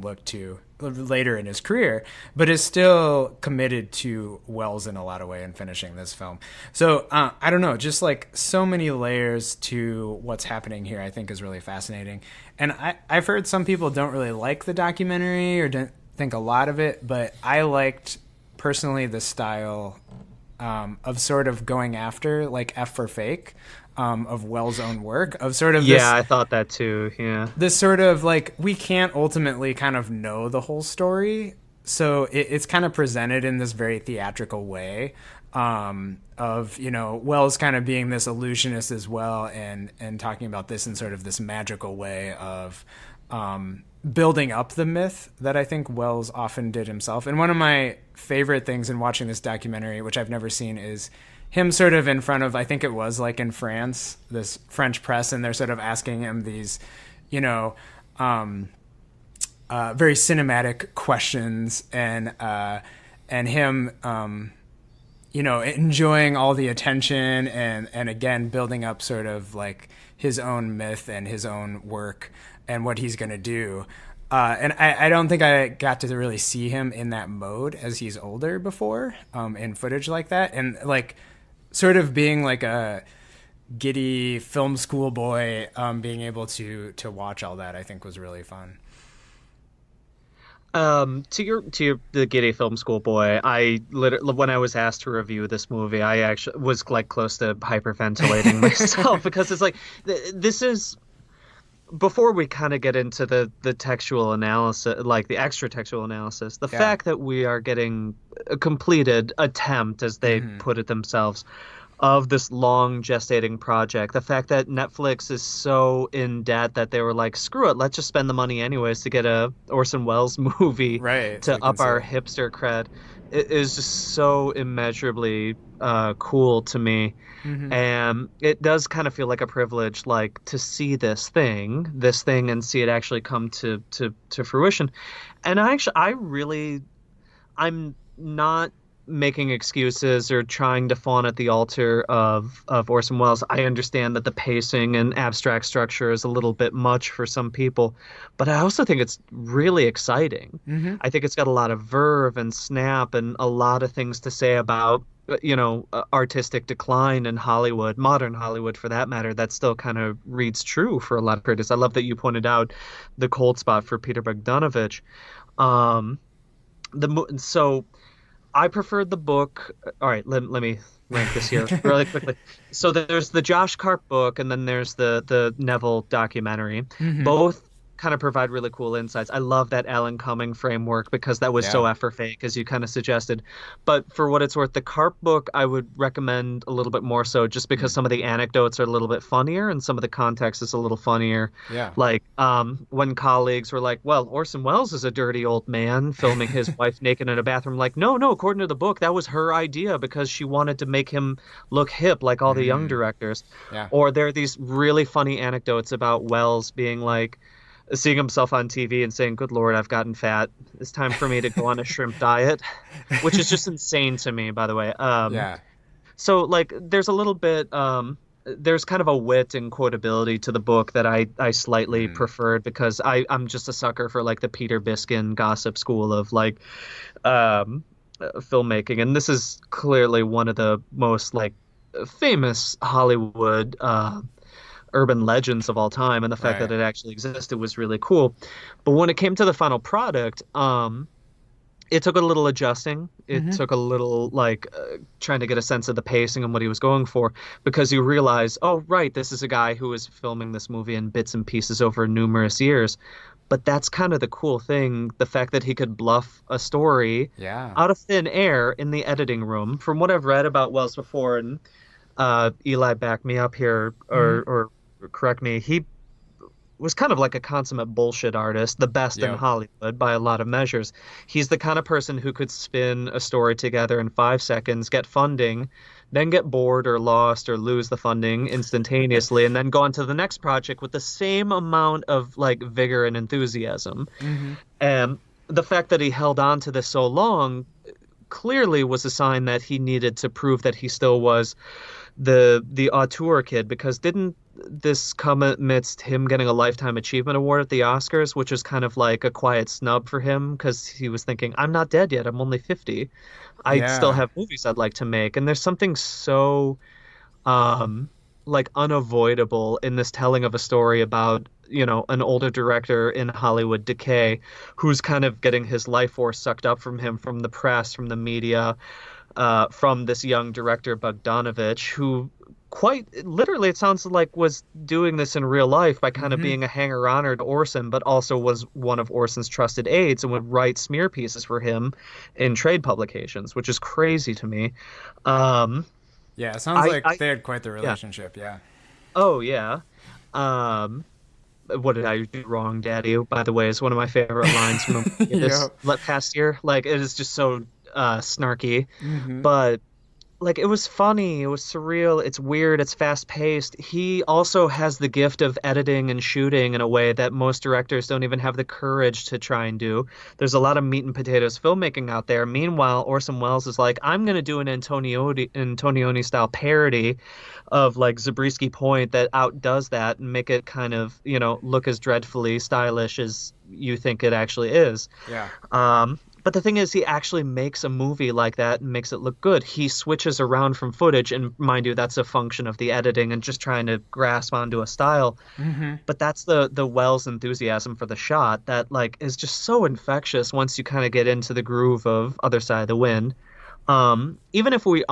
look to later in his career, but is still committed to Welles in a lot of way in finishing this film. So I don't know, just like so many layers to what's happening here, I think is really fascinating. And I've heard some people don't really like the documentary or don't think a lot of it, but I liked personally the style of sort of going after like F for Fake, of Welles' own work, of sort of this, I thought that too. Yeah, this sort of like, we can't ultimately kind of know the whole story, so it's kind of presented in this very theatrical way, of Welles kind of being this illusionist as well, and talking about this in sort of this magical way of building up the myth that I think Welles often did himself. And one of my favorite things in watching this documentary, which I've never seen, is him sort of in front of, I think it was like in France, this French press, and they're sort of asking him these, very cinematic questions, and him, enjoying all the attention, and again, building up sort of like his own myth and his own work and what he's going to do. And I don't think I got to really see him in that mode as he's older before, in footage like that. And like sort of being like a giddy film school boy, being able to watch all that, I think was really fun. The giddy film school boy, I literally, when I was asked to review this movie, I actually was like close to hyperventilating myself, because it's like, this is, before we kind of get into the textual analysis, like the extra textual analysis, the fact that we are getting a completed attempt, as they put it themselves, of this long gestating project. The fact that Netflix is so in debt that they were like, screw it, let's just spend the money anyways to get a Orson Welles movie Right, so to we can up see our it. hipster cred. It is just so immeasurably cool to me. And it does kind of feel like a privilege, like to see this thing and see it actually come to fruition. And I'm not making excuses or trying to fawn at the altar of Orson Welles. I understand that the pacing and abstract structure is a little bit much for some people, but I also think it's really exciting. I think it's got a lot of verve and snap and a lot of things to say about artistic decline in Hollywood, modern Hollywood for that matter, that still kind of reads true for a lot of critics. I love that you pointed out the cold spot for Peter Bogdanovich. Um, so I preferred the book. All right, let me rank this here really quickly. So there's the Josh Karp book, and then there's the Neville documentary. Both kind of provide really cool insights. I love that Alan Cumming framework because that was so Yeah. effer fake, as you kind of suggested. But for what it's worth, the Karp book I would recommend a little bit more so, just because some of the anecdotes are a little bit funnier and some of the context is a little funnier. Yeah. Like when colleagues were like, well, Orson Welles is a dirty old man filming his wife naked in a bathroom. Like, no, according to the book, that was her idea because she wanted to make him look hip like all the young directors. Yeah. Or there are these really funny anecdotes about Welles being like, seeing himself on TV and saying, good Lord, I've gotten fat. It's time for me to go on a shrimp diet, which is just insane to me, by the way. Yeah. So, like, there's a little bit, there's kind of a wit and quotability to the book that I slightly preferred because I'm just a sucker for, like, the Peter Biskin gossip school of, like, filmmaking. And this is clearly one of the most, like, famous Hollywood urban legends of all time, and the fact that it actually existed was really cool. But when it came to the final product, it took a little adjusting. It took a little trying to get a sense of the pacing and what he was going for, because you realize, oh right, this is a guy who is filming this movie in bits and pieces over numerous years. But that's kind of the cool thing, the fact that he could bluff a story out of thin air in the editing room. From what I've read about Wells before, and Eli, back me up here or correct me, he was kind of like a consummate bullshit artist, the best in Hollywood by a lot of measures. He's the kind of person who could spin a story together in 5 seconds, get funding, then get bored or lost or lose the funding instantaneously, and then go on to the next project with the same amount of like vigor and enthusiasm. And the fact that he held on to this so long clearly was a sign that he needed to prove that he still was the auteur kid, because didn't this come amidst him getting a Lifetime Achievement Award at the Oscars, which is kind of like a quiet snub for him because he was thinking, I'm not dead yet, I'm only 50. I still have movies I'd like to make. And there's something so like unavoidable in this telling of a story about, you know, an older director in Hollywood decay who's kind of getting his life force sucked up from him, from the press, from the media, from this young director Bogdanovich, who quite literally, it sounds like, was doing this in real life by kind of being a hanger-oner to Orson, but also was one of Orson's trusted aides and would write smear pieces for him in trade publications, which is crazy to me. Yeah, it sounds like they had quite the relationship. Yeah. Oh yeah. What did I do wrong, Daddy? By the way, is one of my favorite lines from this past year. Like, it is just so snarky, but like, it was funny, it was surreal, it's weird, it's fast paced. He also has the gift of editing and shooting in a way that most directors don't even have the courage to try and do. There's a lot of meat and potatoes filmmaking out there. Meanwhile, Orson Welles is like, I'm going to do an Antonioni style parody of like Zabriskie Point that outdoes that and make it kind of, you know, look as dreadfully stylish as you think it actually is. Yeah. But the thing is, he actually makes a movie like that and makes it look good. He switches around from footage, and mind you, that's a function of the editing and just trying to grasp onto a style. But that's the Wells enthusiasm for the shot that like is just so infectious once you kind of get into the groove of Other Side of the Wind. Even if we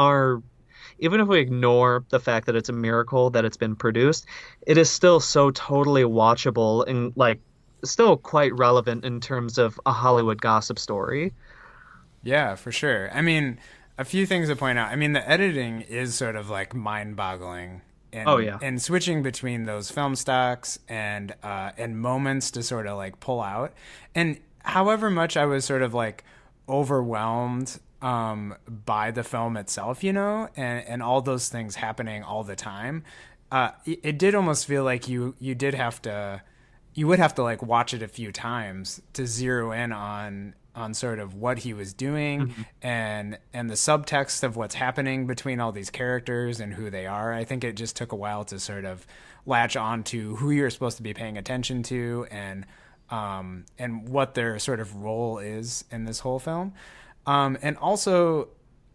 ignore the fact that it's a miracle that it's been produced, it is still so totally watchable and like still quite relevant in terms of a Hollywood gossip story. Yeah, for sure. I mean, a few things to point out. I mean, the editing is sort of like mind-boggling. And, Oh, yeah. And switching between those film stocks and moments to sort of like pull out. And however much I was sort of like overwhelmed by the film itself, you know, and all those things happening all the time, it did almost feel like you would have to like watch it a few times to zero in on sort of what he was doing and the subtext of what's happening between all these characters and who they are. I think it just took a while to sort of latch on to who you're supposed to be paying attention to and what their sort of role is in this whole film. And also,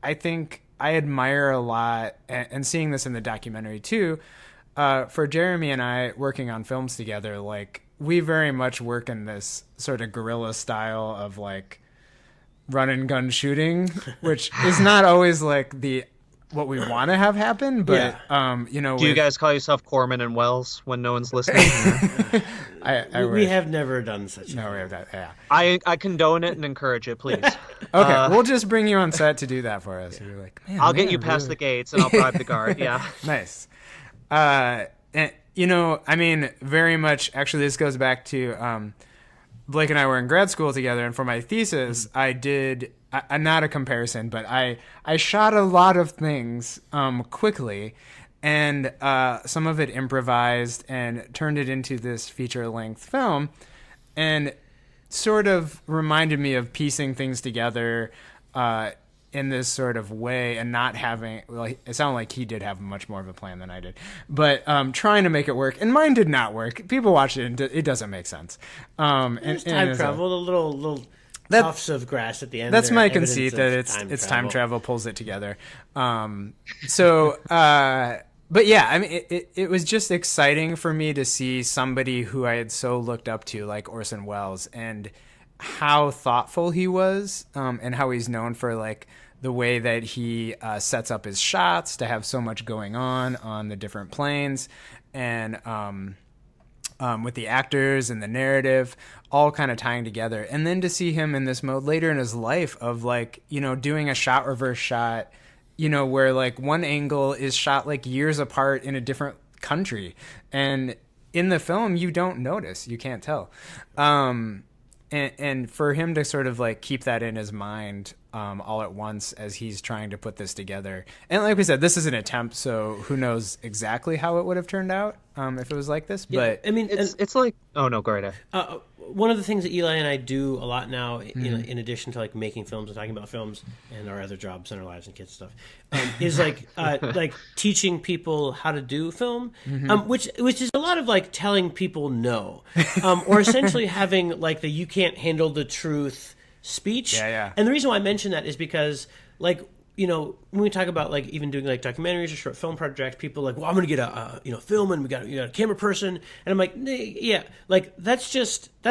I think I admire a lot, and seeing this in the documentary too, for Jeremy and I working on films together, like, we very much work in this sort of guerrilla style of like run and gun shooting, which is not always like what we want to have happen, but you know. Do you guys call yourself Corman and Wells when no one's listening? We have never done such. No, we have that. Yeah. I condone it and encourage it, please. Okay, we'll just bring you on set to do that for us. You're like, man, I'll get you past the gates and I'll bribe the guard. Yeah. Nice. And, you know, I mean, very much, actually, this goes back to Blake and I were in grad school together, and for my thesis, I did, not a comparison, but I shot a lot of things quickly, and some of it improvised and turned it into this feature-length film, and sort of reminded me of piecing things together in this sort of way and not having, well, it sounded like he did have much more of a plan than I did, but trying to make it work. And mine did not work. People watch it and it doesn't make sense. There's time travel, the little tufts of grass at the end. That's my conceit, that it's time travel pulls it together. But yeah, I mean, it was just exciting for me to see somebody who I had so looked up to, like Orson Welles, and how thoughtful he was, and how he's known for like the way that he sets up his shots to have so much going on the different planes, and with the actors and the narrative all kind of tying together. And then to see him in this mode later in his life of like, you know, doing a shot reverse shot, you know, where like one angle is shot like years apart in a different country, and in the film you don't notice, you can't tell. And for him to sort of like keep that in his mind all at once as he's trying to put this together. And like we said, this is an attempt, so who knows exactly how it would have turned out if it was like this. Yeah, but I mean, it's like, oh no, go right ahead. One of the things that Eli and I do a lot now, in addition to like making films and talking about films and our other jobs and our lives and kids and stuff, is like like teaching people how to do film, which is a lot of like telling people no, or essentially having like the "you can't handle the truth" speech. Yeah. And the reason why I mention that is because, like, you know, when we talk about like even doing like documentaries or short film projects, people are like, well, I'm going to get a film, and we got a camera person, and I'm like, yeah, like that's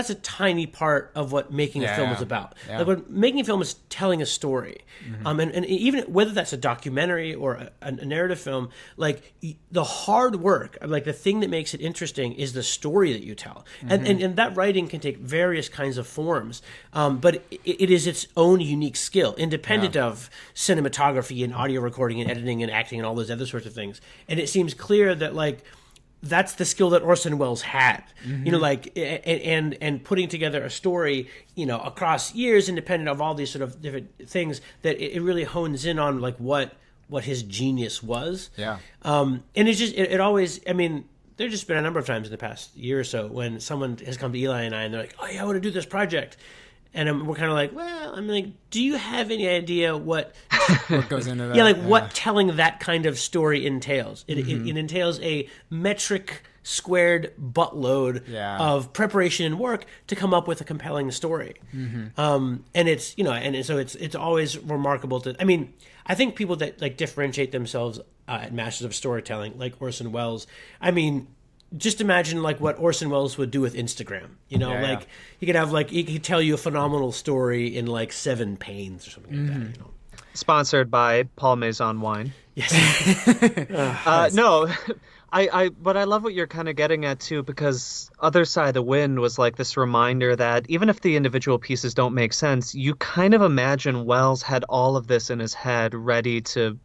a tiny part of what making a film is about. Yeah. Like, what making a film is telling a story, and even whether that's a documentary or a narrative film, like the hard work, like the thing that makes it interesting is the story that you tell, and that writing can take various kinds of forms, but it is its own unique skill, independent of cinematography and audio recording and editing and acting and all those other sorts of things. And it seems clear that like that's the skill that Orson Welles had, you know, like, and putting together a story, you know, across years, independent of all these sort of different things, that it really hones in on like what his genius was. Yeah. And it's just, it always, I mean, there's just been a number of times in the past year or so when someone has come to Eli and I and they're like, oh yeah, I want to do this project. And we're kind of like, well, I'm like, do you have any idea what goes into that? Yeah, like what telling that kind of story entails? It entails a metric squared buttload of preparation and work to come up with a compelling story. And it's, you know, and so it's always remarkable to, I mean, I think people that like differentiate themselves at masters of storytelling, like Orson Welles, I mean, just imagine like what Orson Welles would do with Instagram. You know, like he could have like he could tell you a phenomenal story in like 7 panes or something like that. You know, Sponsored by Paul Maison Wine. Yes. No, But I love what you're kind of getting at too, because Other Side of the Wind was like this reminder that even if the individual pieces don't make sense, you kind of imagine Wells had all of this in his head ready to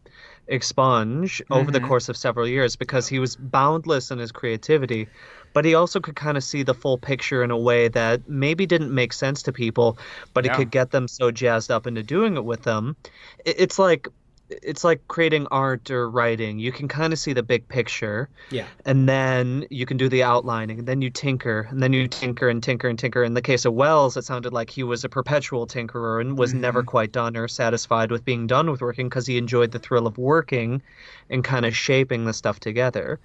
expunge over the course of several years because he was boundless in his creativity, but he also could kind of see the full picture in a way that maybe didn't make sense to people, but he could get them so jazzed up into doing it with them. It's like creating art or writing. You can kind of see the big picture. Yeah. And then you can do the outlining, and then you tinker, and then you tinker and tinker and tinker. In the case of Wells, it sounded like he was a perpetual tinkerer and was never quite done or satisfied with being done with working because he enjoyed the thrill of working and kind of shaping the stuff together.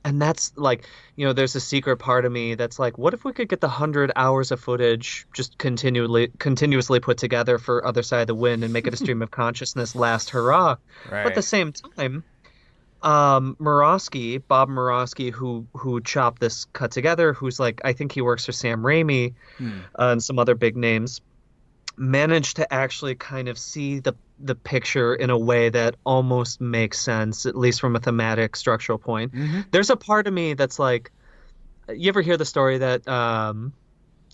And that's like, there's a secret part of me that's like, what if we could get the 100 hours of footage just continuously put together for Other Side of the Wind and make it a stream of consciousness last hurrah. Right. But at the same time, Bob Murawski, who chopped this cut together, who's like, I think he works for Sam Raimi and some other big names, managed to actually kind of see the picture in a way that almost makes sense, at least from a thematic structural point. There's a part of me that's like, you ever hear the story that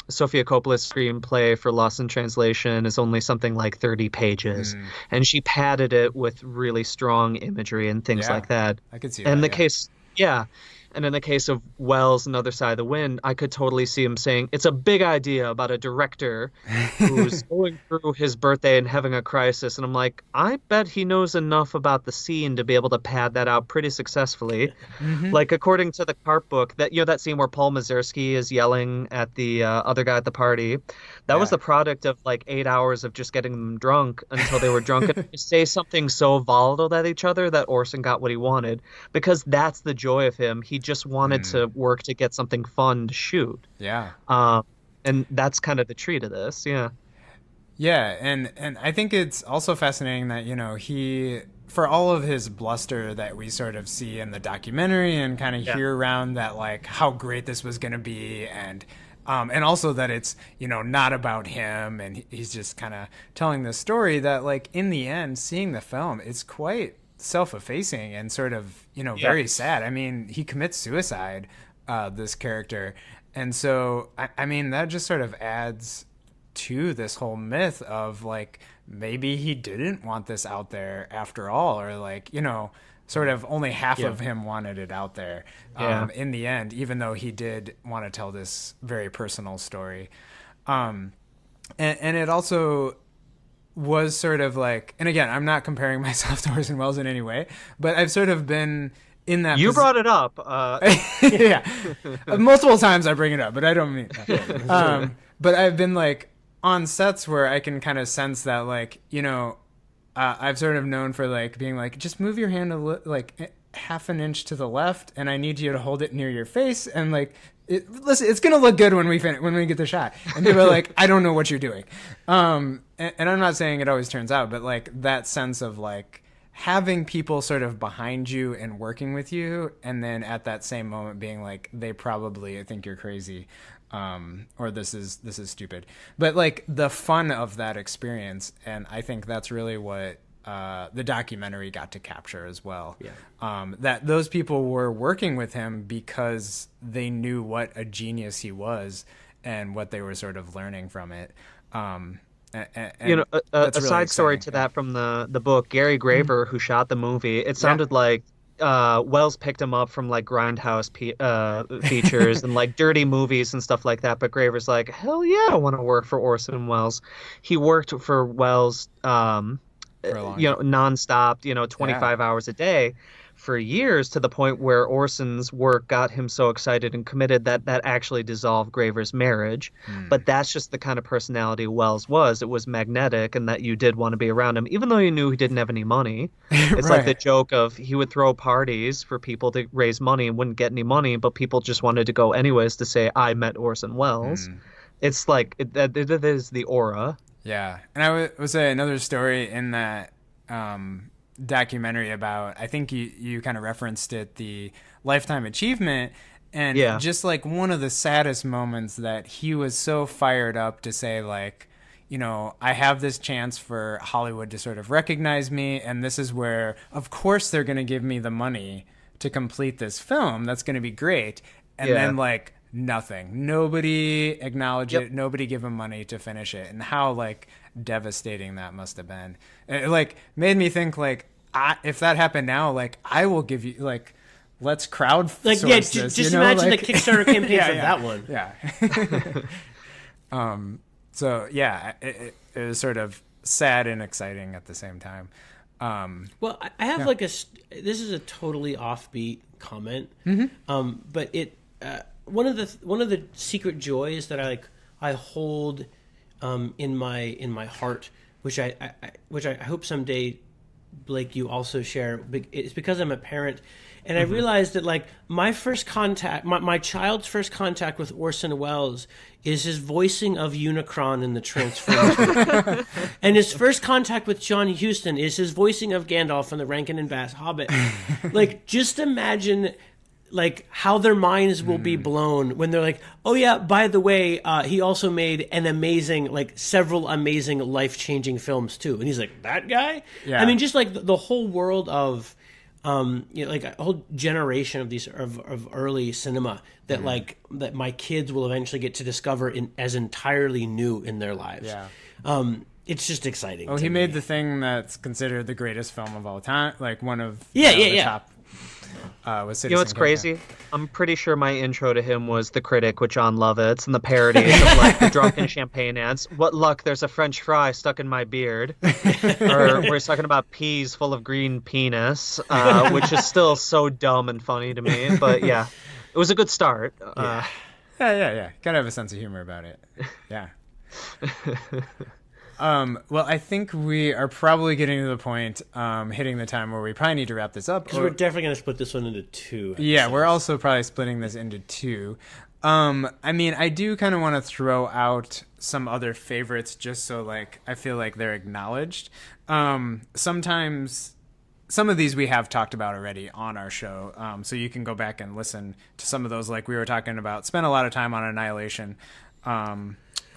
Sofia Coppola's screenplay for Lost in Translation is only something like 30 pages, and she padded it with really strong imagery and things like that. I could see and that. And in the case of Wells and Other Side of the Wind, I could totally see him saying, it's a big idea about a director who's going through his birthday and having a crisis. And I'm like, I bet he knows enough about the scene to be able to pad that out pretty successfully. Like, according to the Cart book, that scene where Paul Mazursky is yelling at the other guy at the party, that was the product of like 8 hours of just getting them drunk until they were drunk and say something so volatile at each other that Orson got what he wanted, because that's the joy of him. He just wanted to work to get something fun to shoot. Yeah. And that's kind of the treat of this. Yeah. Yeah. And I think it's also fascinating that, he, for all of his bluster that we sort of see in the documentary and kind of hear around that, like, how great this was going to be, and also that it's, not about him, and he's just kind of telling this story that, like, in the end, seeing the film, it's quite self-effacing and sort of, very sad. I mean, he commits suicide, this character. And so, I mean, that just sort of adds to this whole myth of, like, maybe he didn't want this out there after all, or, like, sort of only half of him wanted it out there in the end, even though he did want to tell this very personal story. And it also was sort of like, and again, I'm not comparing myself to Orson Welles in any way, but I've sort of been in that. You brought it up. Yeah. Multiple times I bring it up, but I don't mean that. But I've been like on sets where I can kind of sense that, like, I've sort of known for like being like, just move your hand like half an inch to the left, and I need you to hold it near your face, and like, listen, it's gonna look good when we get the shot. And people are like, I don't know what you're doing. And I'm not saying it always turns out, but like that sense of like having people sort of behind you and working with you, and then at that same moment being like, they probably think you're crazy, or this is stupid. But like the fun of that experience, and I think that's really what the documentary got to capture as well. Yeah. That those people were working with him because they knew what a genius he was and what they were sort of learning from it. A side story to that from the book, Gary Graver, who shot the movie, it sounded like Wells picked him up from like Grindhouse features and like dirty movies and stuff like that. But Graver's like, hell yeah, I want to work for Orson Welles. He worked for Welles, nonstop, 25 hours a day for years, to the point where Orson's work got him so excited and committed that actually dissolved Graver's marriage. But that's just the kind of personality Welles was. It was magnetic, and that you did want to be around him, even though you knew he didn't have any money. It's like the joke of he would throw parties for people to raise money and wouldn't get any money, but people just wanted to go anyways to say, I met Orson Welles. It's like, it is the aura. Yeah. And I would say another story in that documentary about, I think you kind of referenced it, the Lifetime Achievement, and just like one of the saddest moments, that he was so fired up to say, like, I have this chance for Hollywood to sort of recognize me, and this is where, of course, they're going to give me the money to complete this film. That's going to be great. And Yeah. then like nothing. Nobody acknowledged Yep. it. Nobody give him money to finish it. And how like devastating that must have been. It like made me think like, if that happened now, like I will give you like, let's crowdsource Like, yeah, this. just you know? imagine like, the Kickstarter campaign Yeah, for yeah. that one. Yeah. So yeah, it was sort of sad and exciting at the same time. Well, I have like this is a totally offbeat comment, but it one of the secret joys that I hold in my heart, which I hope someday, Blake, you also share. It's because I'm a parent, and I realized that like my first contact, my child's first contact with Orson Welles is his voicing of Unicron in the Transformers movie. And his first contact with John Huston is his voicing of Gandalf in the Rankin and Bass Hobbit. Like, just imagine like how their minds will be blown when they're like, oh yeah, by the way, he also made an amazing, like several amazing life-changing films too. And he's like, that guy? Yeah. I mean, just like the whole world of like a whole generation of these of early cinema that like that my kids will eventually get to discover as entirely new in their lives. Yeah. It's just exciting. Well, he made the thing that's considered the greatest film of all time, like one of Yeah. top. Was Citizen You know what's Kane. crazy? I'm pretty sure my intro to him was The Critic with John Lovitz and the parodies of like the drunken champagne ads. What luck, there's a French fry stuck in my beard. Or we're talking about peas full of green penis, which is still so dumb and funny to me. But yeah, it was a good start. Yeah. Gotta have a sense of humor about it. Yeah. Well, I think we are probably getting to the point, hitting the time where we probably need to wrap this up. Because we're definitely going to split this one into two. Yeah, we're also probably splitting this into two. I mean, I do kind of want to throw out some other favorites just so, like, I feel like they're acknowledged. Sometimes some of these we have talked about already on our show, so you can go back and listen to some of those, like we were talking about. Spent a lot of time on Annihilation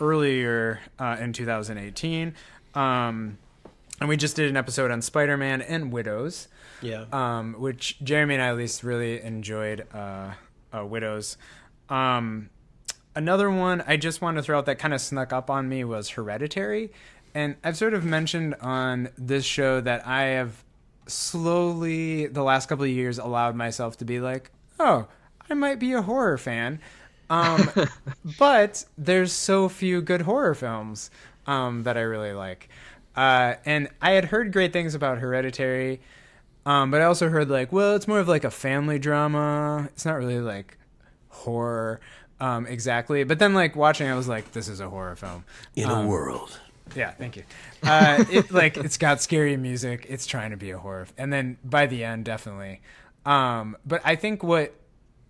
earlier in 2018. And we just did an episode on Spider-Man and Widows. Yeah. Which Jeremy and I at least really enjoyed Widows. Another one I just wanted to throw out that kind of snuck up on me was Hereditary. And I've sort of mentioned on this show that I have slowly, the last couple of years, allowed myself to be like, oh, I might be a horror fan. But there's so few good horror films that I really like. And I had heard great things about Hereditary, but I also heard like, well, it's more of like a family drama. It's not really like horror exactly. But then like watching, I was like, this is a horror film. In a world. Yeah, thank you. It's got scary music. It's trying to be a horror. And then by the end, definitely. But I think what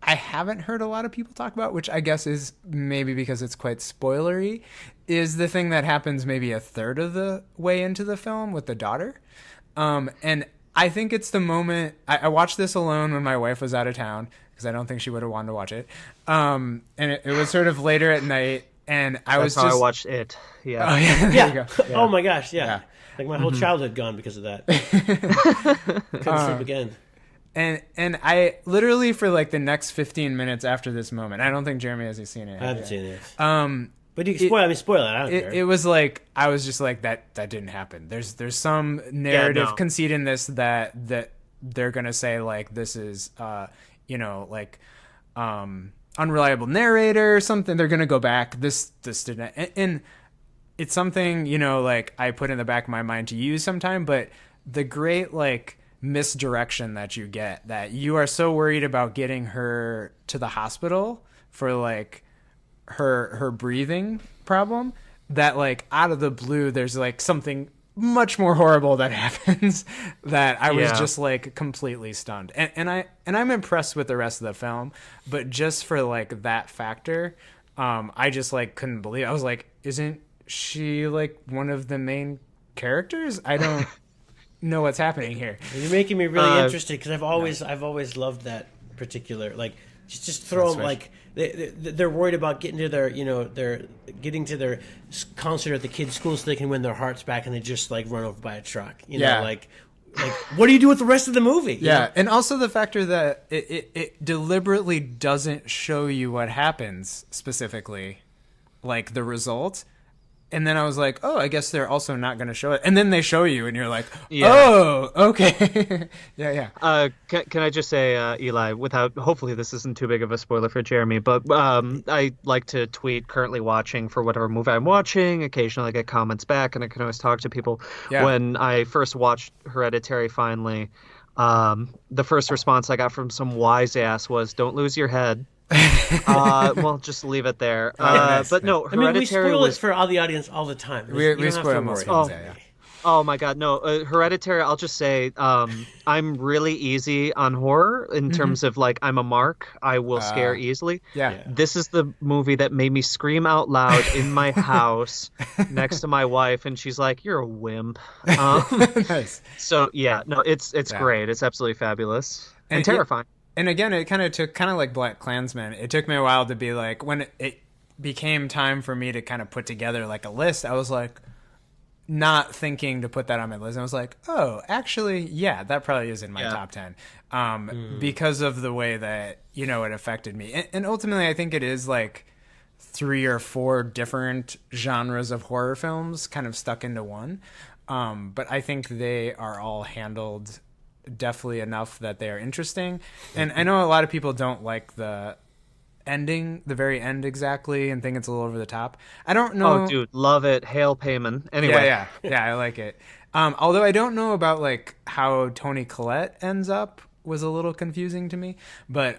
I haven't heard a lot of people talk about, which I guess is maybe because it's quite spoilery, is the thing that happens maybe a third of the way into the film with the daughter. And I think it's the moment I watched this alone when my wife was out of town because I don't think she would have wanted to watch it. And it was sort of later at night, and I was That's how just I watched it. Yeah. Oh yeah, there you go. Yeah. Oh my gosh, yeah. Like my whole Mm-hmm. childhood gone because of that. Couldn't sleep again. And I literally for like the next 15 minutes after this moment, I don't think Jeremy has seen it. I haven't seen it. Um, But you can spoil it. I don't care. it was like I was just like that didn't happen. There's some narrative no. conceit in this that they're gonna say like this is unreliable narrator or something. They're gonna go back. This didn't, and it's something like I put in the back of my mind to use sometime. But the great like misdirection that you get, that you are so worried about getting her to the hospital for like her breathing problem that like out of the blue there's like something much more horrible that happens that I was just like completely stunned, and I'm impressed with the rest of the film, but just for like that factor, I just like couldn't believe it. I was like, isn't she like one of the main characters? I don't know what's happening here. You're making me really interested because I've always loved that particular like just throw them like they're worried about getting to their concert at the kids' school so they can win their hearts back, and they just like run over by a truck. You know, like like, what do you do with the rest of the movie? Yeah, and also the factor that it deliberately doesn't show you what happens specifically, like the result. And then I was like, oh, I guess they're also not going to show it. And then they show you, and you're like, oh, okay. yeah. Can I just say, Eli, hopefully this isn't too big of a spoiler for Jeremy, but I like to tweet currently watching for whatever movie I'm watching. Occasionally I get comments back, and I can always talk to people. Yeah. When I first watched Hereditary finally, the first response I got from some wise ass was, don't lose your head. Well, just leave it there. But no, Hereditary, I mean, we spoil it for all the audience all the time. We spoil most films. Oh my God, no! Hereditary. I'll just say, I'm really easy on horror in terms of like I'm a mark. I will scare easily. Yeah. This is the movie that made me scream out loud in my house next to my wife, and she's like, "You're a wimp." Nice. So yeah, no, it's great. It's absolutely fabulous and terrifying. And again, it kind of took, kind of like BlackKklansman, it took me a while to be like, when it became time for me to kind of put together like a list, I was like, not thinking to put that on my list. And I was like, oh, actually, yeah, that probably is in my top 10. Because of the way that, you know, it affected me. And ultimately, I think it is like 3 or 4 different genres of horror films kind of stuck into one. But I think they are all handled definitely enough that they are interesting. And I know a lot of people don't like the ending, the very end exactly, and think it's a little over the top. I don't know. Oh, dude, love it. Hail Payman. Anyway. Yeah, I like it. Although I don't know about like how Toni Collette ends up was a little confusing to me, but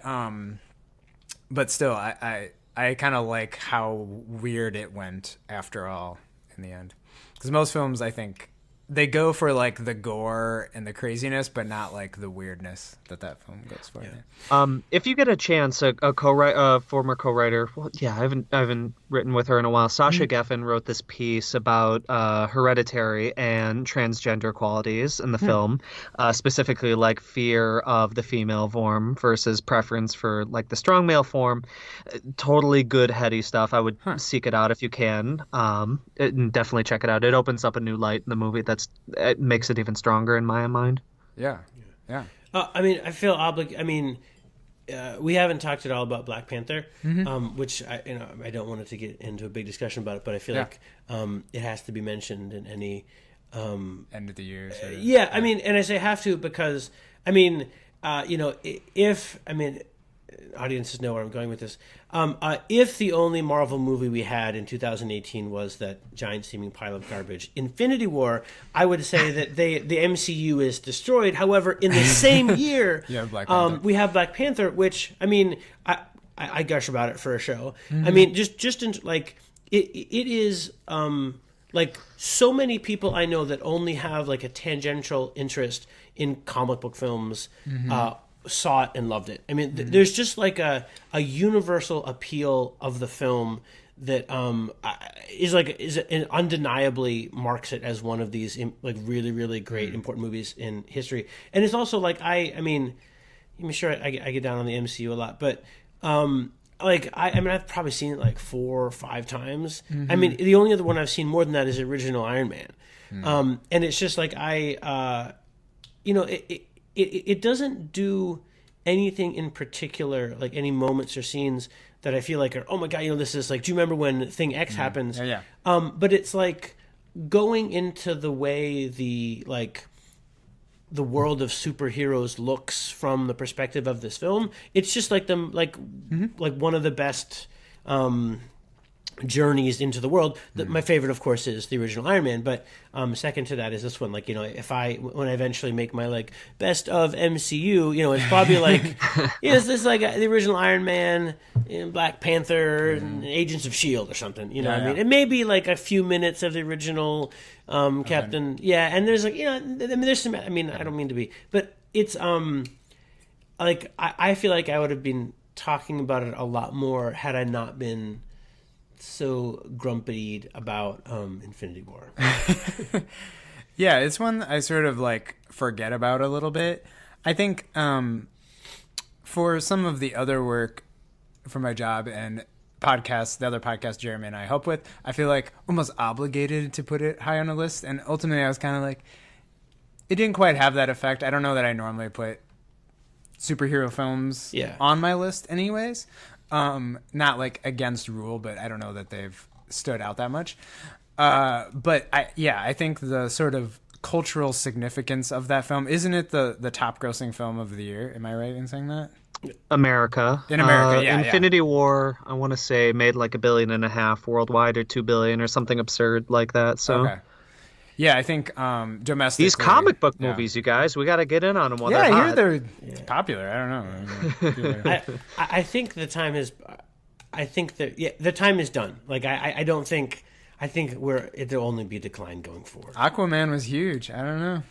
still, I kind of like how weird it went after all in the end. Because most films, I think, they go for like the gore and the craziness, but not like the weirdness that film goes for. Yeah. If you get a chance, a former co-writer, I haven't written with her in a while. Sasha Geffen wrote this piece about Hereditary and transgender qualities in the film, specifically like fear of the female form versus preference for like the strong male form. Totally good, heady stuff. I would seek it out if you can. And definitely check it out. It opens up a new light in the movie it makes it even stronger in my mind. Yeah. I mean, I feel obligated. I mean, we haven't talked at all about Black Panther, which I don't want it to get into a big discussion about it, but I feel like it has to be mentioned in any end of the year. Sort of. I mean, and I say have to because I mean, audiences know where I'm going with this. If the only Marvel movie we had in 2018 was that giant seeming pile of garbage, Infinity War, I would say that the MCU is destroyed. However, in the same year, we have Black Panther, which I mean, I gush about it for a show. I mean, just in, like it is like so many people I know that only have like a tangential interest in comic book films. Saw it and loved it. I mean, there's just like a universal appeal of the film that is undeniably marks it as one of these like really, really great important movies in history. And it's also like I'm sure I get down on the MCU a lot, but I've probably seen it like 4 or 5 times. I mean, the only other one I've seen more than that is the original Iron Man. And it's just like it doesn't do anything in particular, like any moments or scenes that I feel like are, oh my God, this is like, do you remember when thing X happens? Yeah. But it's like going into the way the world of superheroes looks from the perspective of this film. It's just like like one of the best journeys into the world. My favorite, of course, is the original Iron Man, but second to that is this one. Like, when I eventually make my like best of MCU, it's probably like it's this like the original Iron Man and Black Panther and Agents of S.H.I.E.L.D. or something. I mean, it may be like a few minutes of the original Captain. And there's like there's some. I mean, I don't mean to be, but it's like I feel like I would have been talking about it a lot more had I not been so grumpy about Infinity War. Yeah, it's one I sort of like forget about a little bit. I think for some of the other work for my job and podcasts, the other podcast Jeremy and I help with, I feel like almost obligated to put it high on the list. And ultimately I was kind of like, it didn't quite have that effect. I don't know that I normally put superhero films on my list anyways. Not like against rule, but I don't know that they've stood out that much. But I think the sort of cultural significance of that film, isn't it the top grossing film of the year? Am I right in saying that? America. In America, Infinity War, I want to say, made like $1.5 billion worldwide, or $2 billion, or something absurd like that. So, yeah, I think domestically, these comic book movies, you guys, we got to get in on them while they're I hot. hear they're popular. I don't know. I think the time is. I think that the time is done. Like I don't think. I think it'll only be a decline going forward. Aquaman was huge. I don't know.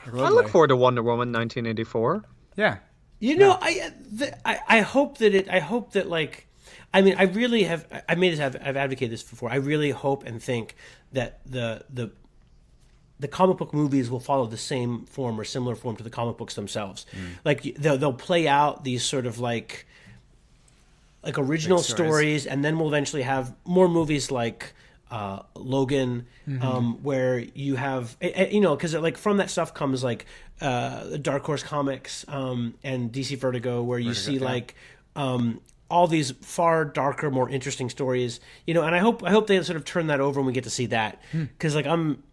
I look forward to Wonder Woman 1984. Yeah. You know, I hope that like, I mean, I really have. I've advocated this before. I really hope and think that the comic book movies will follow the same form or similar form to the comic books themselves. Like they'll play out these sort of like original stories, and then we'll eventually have more movies like Logan, where you have, because like from that stuff comes like Dark Horse Comics and DC Vertigo, where you see like all these far darker, more interesting stories, and I hope they sort of turn that over and we get to see that, because like I'm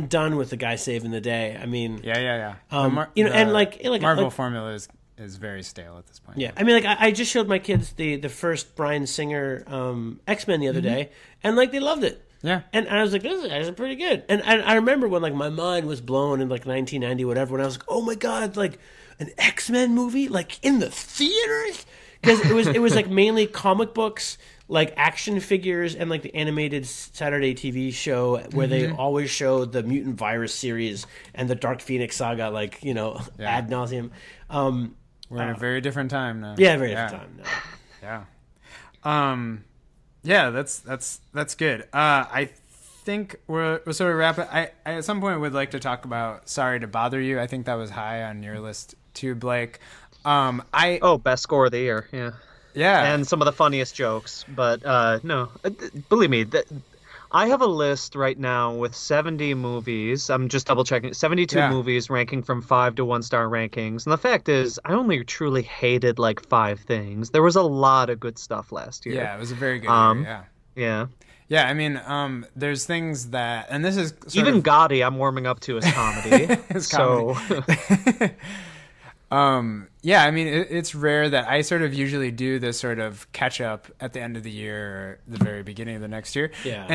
done with the guy saving the day. I mean, and like Marvel formula is very stale at this point. Yeah, I mean, like I just showed my kids the first Bryan Singer X-Men the other day, and like they loved it. Yeah, and I was like, this is actually pretty good. And I remember when like my mind was blown in like 1990 whatever, when I was like, oh my god, like an X-Men movie like in the theaters, because it was like mainly comic books, like action figures, and like the animated Saturday TV show where they always showed the Mutant Virus series and the Dark Phoenix saga, like ad nauseum. We're in a very different time now. Yeah, very different time now. Yeah. That's good. I think we're sort of wrapping. I at some point would like to talk about Sorry to Bother You. I think that was high on your list too, Blake. Best score of the year. Yeah, and some of the funniest jokes. But no, believe me, I have a list right now with 70 movies. I'm just double checking. 72 movies ranking from 5 to 1 star rankings. And the fact is, I only truly hated like 5 things. There was a lot of good stuff last year. Yeah, it was a very good year. Yeah. Yeah, I mean, there's things that, and this is even Gotti I'm warming up to as comedy. Yeah, I mean, it's rare that I sort of usually do this sort of catch up at the end of the year or the very beginning of the next year. Yeah.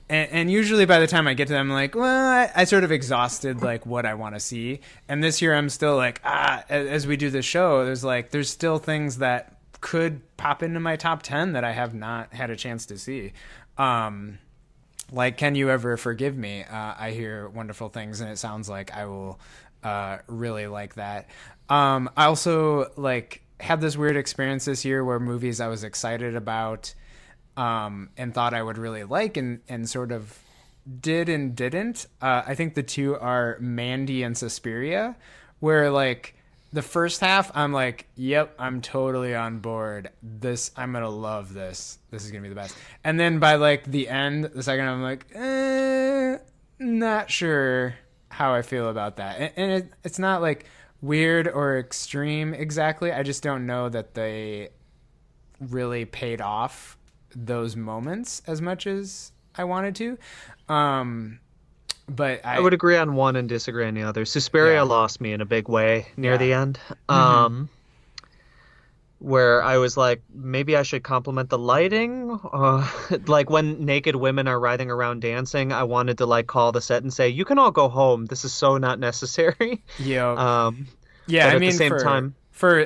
And usually by the time I get to them, I'm like, well, I sort of exhausted like what I want to see. And this year I'm still like, as we do this show, there's still things that could pop into my top 10 that I have not had a chance to see. Like, Can You Ever Forgive Me? I hear wonderful things, and it sounds like I will really like that. I also like had this weird experience this year where movies I was excited about and thought I would really like and sort of did and didn't. I think the two are Mandy and Suspiria, where like the first half I'm like, yep, I'm totally on board. I'm gonna love this. This is gonna be the best. And then by like the end, the second I'm like, not sure how I feel about that. And it's not like weird or extreme exactly. I just don't know that they really paid off those moments as much as I wanted to. But I would agree on one and disagree on the other. Suspiria lost me in a big way near the end. Where I was like, maybe I should compliment the lighting. Like when naked women are riding around dancing, I wanted to like call the set and say, you can all go home. This is so not necessary. Yeah. Yeah. I mean, at the same time,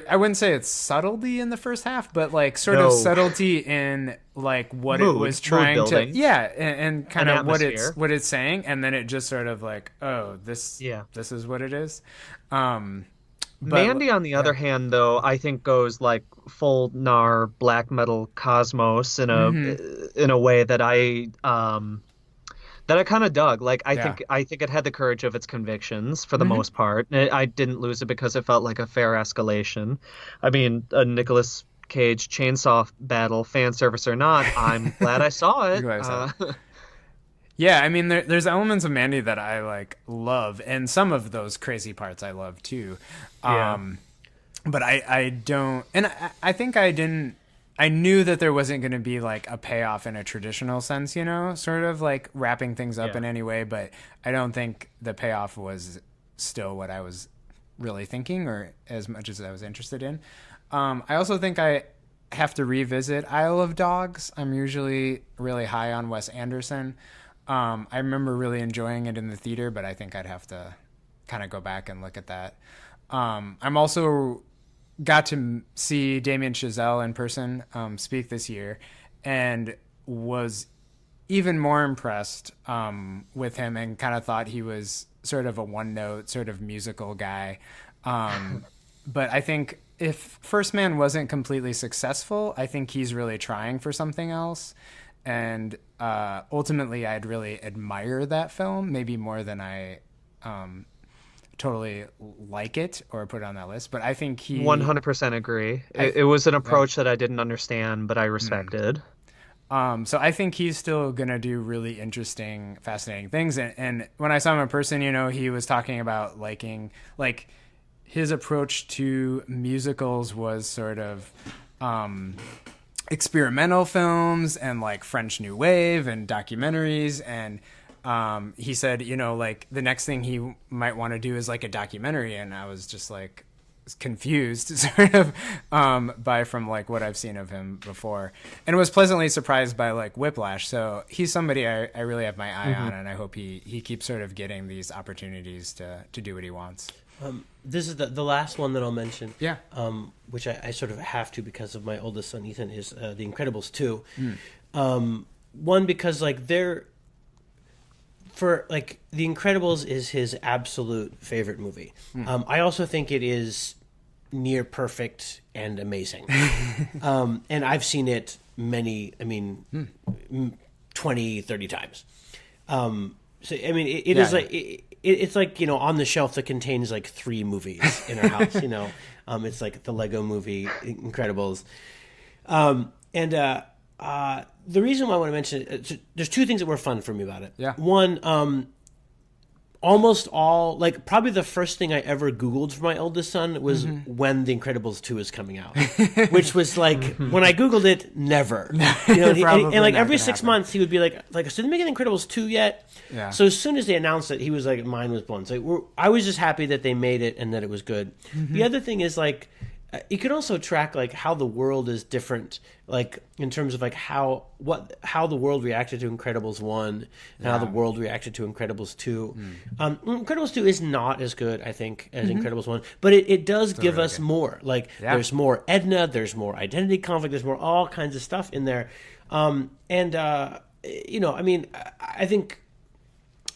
I wouldn't say it's subtlety in the first half, but like sort of subtlety in like what it was trying to, and kind of what it's saying. And then it just sort of like, oh, this is what it is. Mandy, on the other hand, though, I think goes like full gnar black metal cosmos in a way that I kind of dug. Like I think it had the courage of its convictions for the most part. I didn't lose it because it felt like a fair escalation. I mean, a Nicolas Cage chainsaw battle, fan service or not, I'm glad I saw it. Yeah, I mean, there's elements of Mandy that I like love, and some of those crazy parts I love too. Yeah. But I don't, and I think I didn't. I knew that there wasn't going to be like a payoff in a traditional sense, you know, sort of like wrapping things up Yeah. in any way. But I don't think the payoff was still what I was really thinking, or as much as I was interested in. I also think I have to revisit Isle of Dogs. I'm usually really high on Wes Anderson. I remember really enjoying it in the theater, but I think I'd have to kind of go back and look at that. I'm also got to see Damien Chazelle in person speak this year, and was even more impressed with him, and kind of thought he was sort of a one-note sort of musical guy. But I think if First Man wasn't completely successful, I think he's really trying for something else. And ultimately, I'd really admire that film, maybe more than I totally like it or put it on that list. But I think he 100% agree. It was an approach that I didn't understand, but I respected. So I think he's still going to do really interesting, fascinating things. And when I saw him in person, you know, he was talking about liking, like, his approach to musicals was sort of experimental films and like French New Wave and documentaries. And he said, you know, like the next thing he might want to do is like a documentary. And I was just like confused sort of from like what I've seen of him before, and was pleasantly surprised by like Whiplash. So he's somebody I really have my eye on, and I hope he keeps sort of getting these opportunities to do what he wants. This is the last one that I'll mention. Yeah. Which I sort of have to because of my oldest son Ethan, is The Incredibles 2. One, because like The Incredibles is his absolute favorite movie. I also think it is near perfect and amazing. And I've seen it 20, 30 times. So I mean, it is like it's like, you know, on the shelf that contains like 3 movies in our house. You know, it's like the Lego Movie, Incredibles, and the reason why I want to mention it, there's 2 things that were fun for me about it. Yeah. One, almost all, like probably the first thing I ever Googled for my oldest son was when The Incredibles 2 is coming out, which was like, when I Googled it, never. You know, and like every 6 months he would be like, so they making Incredibles 2 yet? Yeah. So as soon as they announced it, he was like, mine was blown. So I was just happy that they made it and that it was good. The other thing is like, you can also track like how the world is different, like in terms of like how the world reacted to Incredibles 1 and how the world reacted to Incredibles 2. Incredibles 2 is not as good, I think, as Incredibles 1, but it does give us more. Like there's more Edna, there's more identity conflict, there's more all kinds of stuff in there. You know, I mean, I think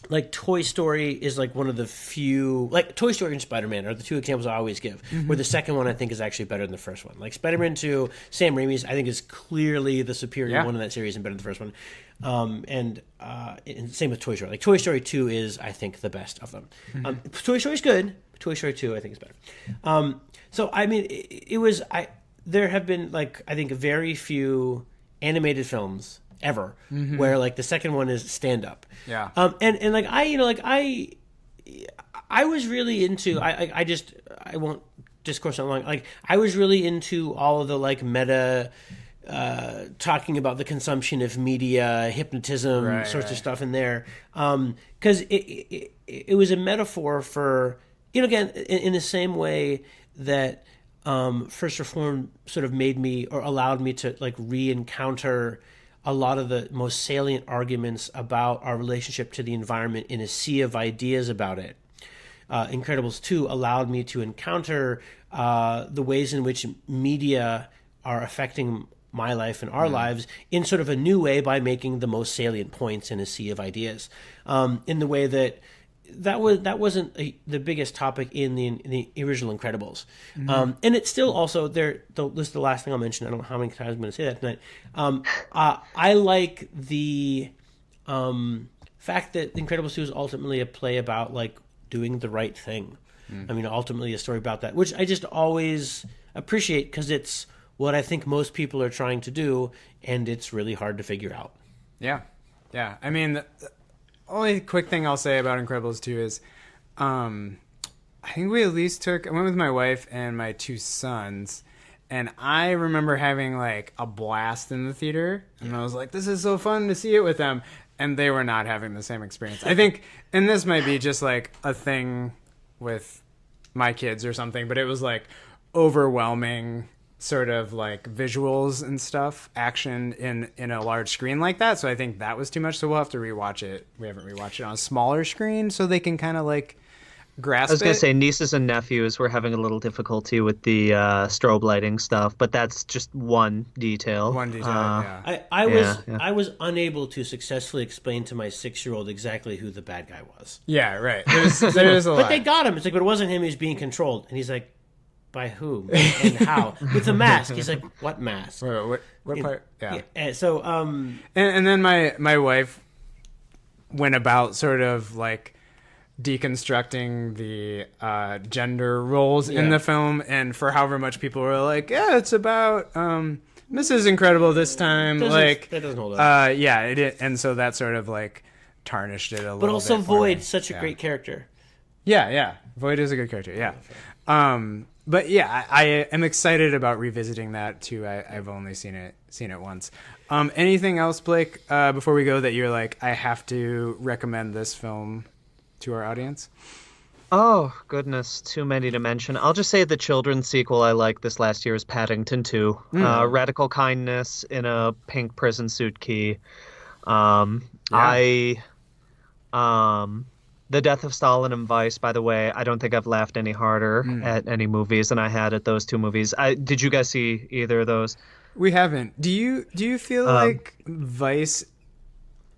like Toy Story is like one of the few, like Toy Story and Spider-Man are the 2 examples I always give, where the second one I think is actually better than the first one. Like Spider-Man 2, Sam Raimi's, I think is clearly the superior one in that series and better than the first one. And same with Toy Story. Like Toy Story 2 is, I think, the best of them. Toy Story's good, but Toy Story 2 I think is better. So I mean, there have been like, I think, very few animated films ever where like the second one is stand up. Yeah. And like I was really into, I won't discourse on long, like I was really into all of the like meta talking about the consumption of media, hypnotism, sorts of stuff in there, because it was a metaphor for, you know, again, in the same way that First Reformed sort of made me, or allowed me to like re-encounter a lot of the most salient arguments about our relationship to the environment in a sea of ideas about it. Incredibles 2 allowed me to encounter the ways in which media are affecting my life and our lives in sort of a new way by making the most salient points in a sea of ideas. In the way that wasn't the biggest topic in the original Incredibles, and it's still also there. This is the last thing I'll mention. I don't know how many times I'm going to say that tonight. I like the fact that Incredibles 2 is ultimately a play about like doing the right thing. I mean, ultimately a story about that, which I just always appreciate because it's what I think most people are trying to do, and it's really hard to figure out. Yeah. I mean, only quick thing I'll say about Incredibles 2 is, I think we at least I went with my wife and my 2 sons, and I remember having like a blast in the theater, and I was like, this is so fun to see it with them, and they were not having the same experience. I think, and this might be just like a thing with my kids or something, but it was like overwhelming sort of like visuals and stuff, action in a large screen like that. So I think that was too much. So we'll have to rewatch it. We haven't rewatched it on a smaller screen so they can kind of like grasp it. I was going to say nieces and nephews were having a little difficulty with the strobe lighting stuff, but that's just one detail. Yeah. I was unable to successfully explain to my 6-year-old exactly who the bad guy was. Yeah, right. There's a lot. But they got him. It's like, but it wasn't him. He was being controlled. And he's like, by whom and how? With the mask. He's like, what mask? What part? Yeah. And so, and then my wife went about sort of like deconstructing the gender roles in the film, and for however much people were like, yeah, it's about Mrs. Incredible this time. That doesn't hold up. Yeah, it did, and so that sort of like tarnished it a little bit. But also Void's such a great character. Yeah. Void is a good character, yeah. But yeah, I am excited about revisiting that too. I've only seen it once. Anything else, Blake, before we go that you're like, I have to recommend this film to our audience? Oh, goodness, too many to mention. I'll just say the children's sequel I liked this last year is Paddington 2. Radical kindness in a pink prison suit key. The Death of Stalin and Vice, by the way, I don't think I've laughed any harder at any movies than I had at those 2 movies. Did you guys see either of those? We haven't. Do you feel like Vice,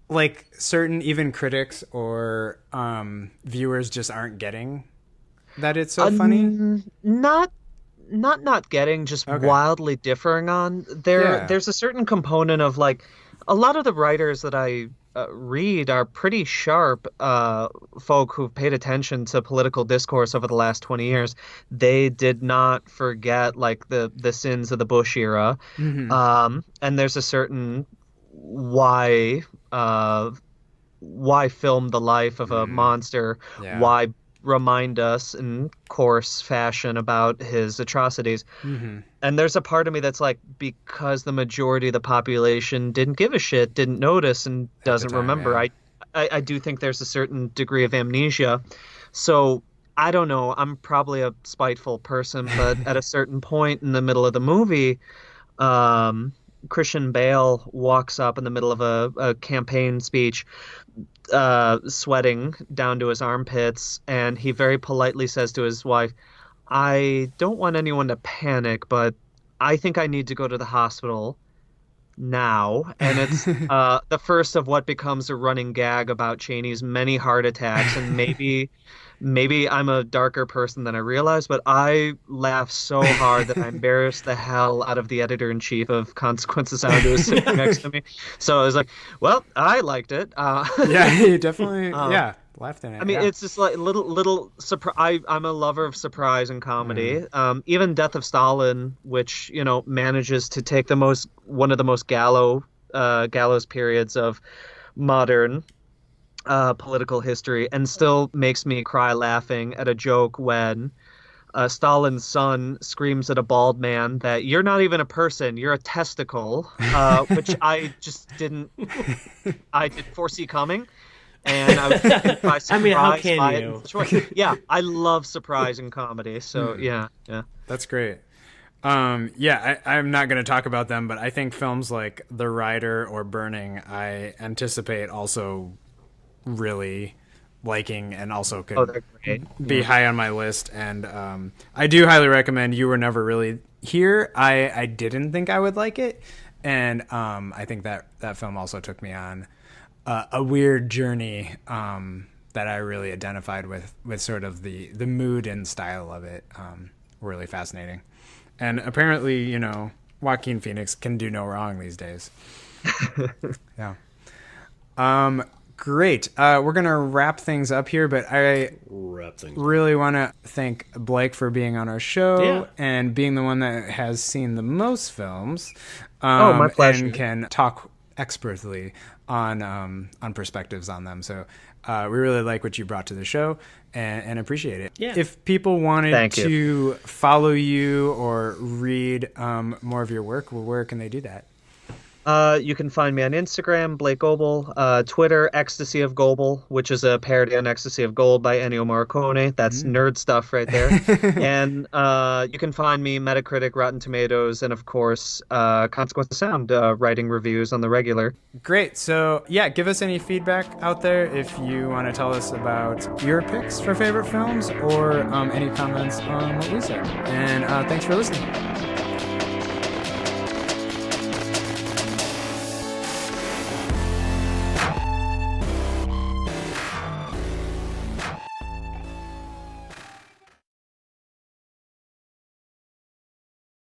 like certain even critics or viewers just aren't getting that it's so funny? Not getting, just wildly differing on. There's a certain component of like a lot of the writers that I read are pretty sharp folk who've paid attention to political discourse over the last 20 years. They did not forget like the sins of the Bush era. And there's a certain why film the life of a monster, why remind us in coarse fashion about his atrocities. And there's a part of me that's like, because the majority of the population didn't give a shit, didn't notice, and doesn't remember. I do think there's a certain degree of amnesia. So I don't know, I'm probably a spiteful person, but at a certain point in the middle of the movie, Christian Bale walks up in the middle of a campaign speech, sweating down to his armpits, and he very politely says to his wife, I don't want anyone to panic, but I think I need to go to the hospital now. And it's the first of what becomes a running gag about Cheney's many heart attacks, and maybe I'm a darker person than I realize, but I laughed so hard that I embarrassed the hell out of the editor-in-chief of Consequences Sound, who was sitting next to me. So I was like, well, I liked it. Yeah, he definitely, laughed in it. I mean, it's just like little surprise. I'm a lover of surprise and comedy. Even Death of Stalin, which, manages to take one of the most gallows periods of modern political history, and still makes me cry laughing at a joke when Stalin's son screams at a bald man that you're not even a person, you're a testicle, which I just didn't foresee coming. And I was taken by surprise. I mean, how can you? Yeah, I love surprise in comedy. So yeah. That's great. I'm not going to talk about them, but I think films like The Rider or Burning, I anticipate also really liking, and also could be high on my list. And I do highly recommend You Were Never Really Here. I didn't think I would like it, and I think that film also took me on a weird journey that I really identified with sort of the mood and style of it. Really fascinating. And apparently, Joaquin Phoenix can do no wrong these days. Yeah. Great. We're going to wrap things up here, but I really want to thank Blake for being on our show and being the one that has seen the most films. My pleasure. And can talk expertly on perspectives on them. So we really like what you brought to the show and appreciate it. Yeah. If people wanted to follow you or read more of your work, where can they do that? You can find me on Instagram, Blake Goble, Twitter, Ecstasy of Goble, which is a parody on Ecstasy of Gold by Ennio Morricone. That's nerd stuff right there. And you can find me Metacritic, Rotten Tomatoes, and of course, Consequence of Sound, writing reviews on the regular. Great. So yeah, give us any feedback out there if you want to tell us about your picks for favorite films or any comments on what we said. And thanks for listening.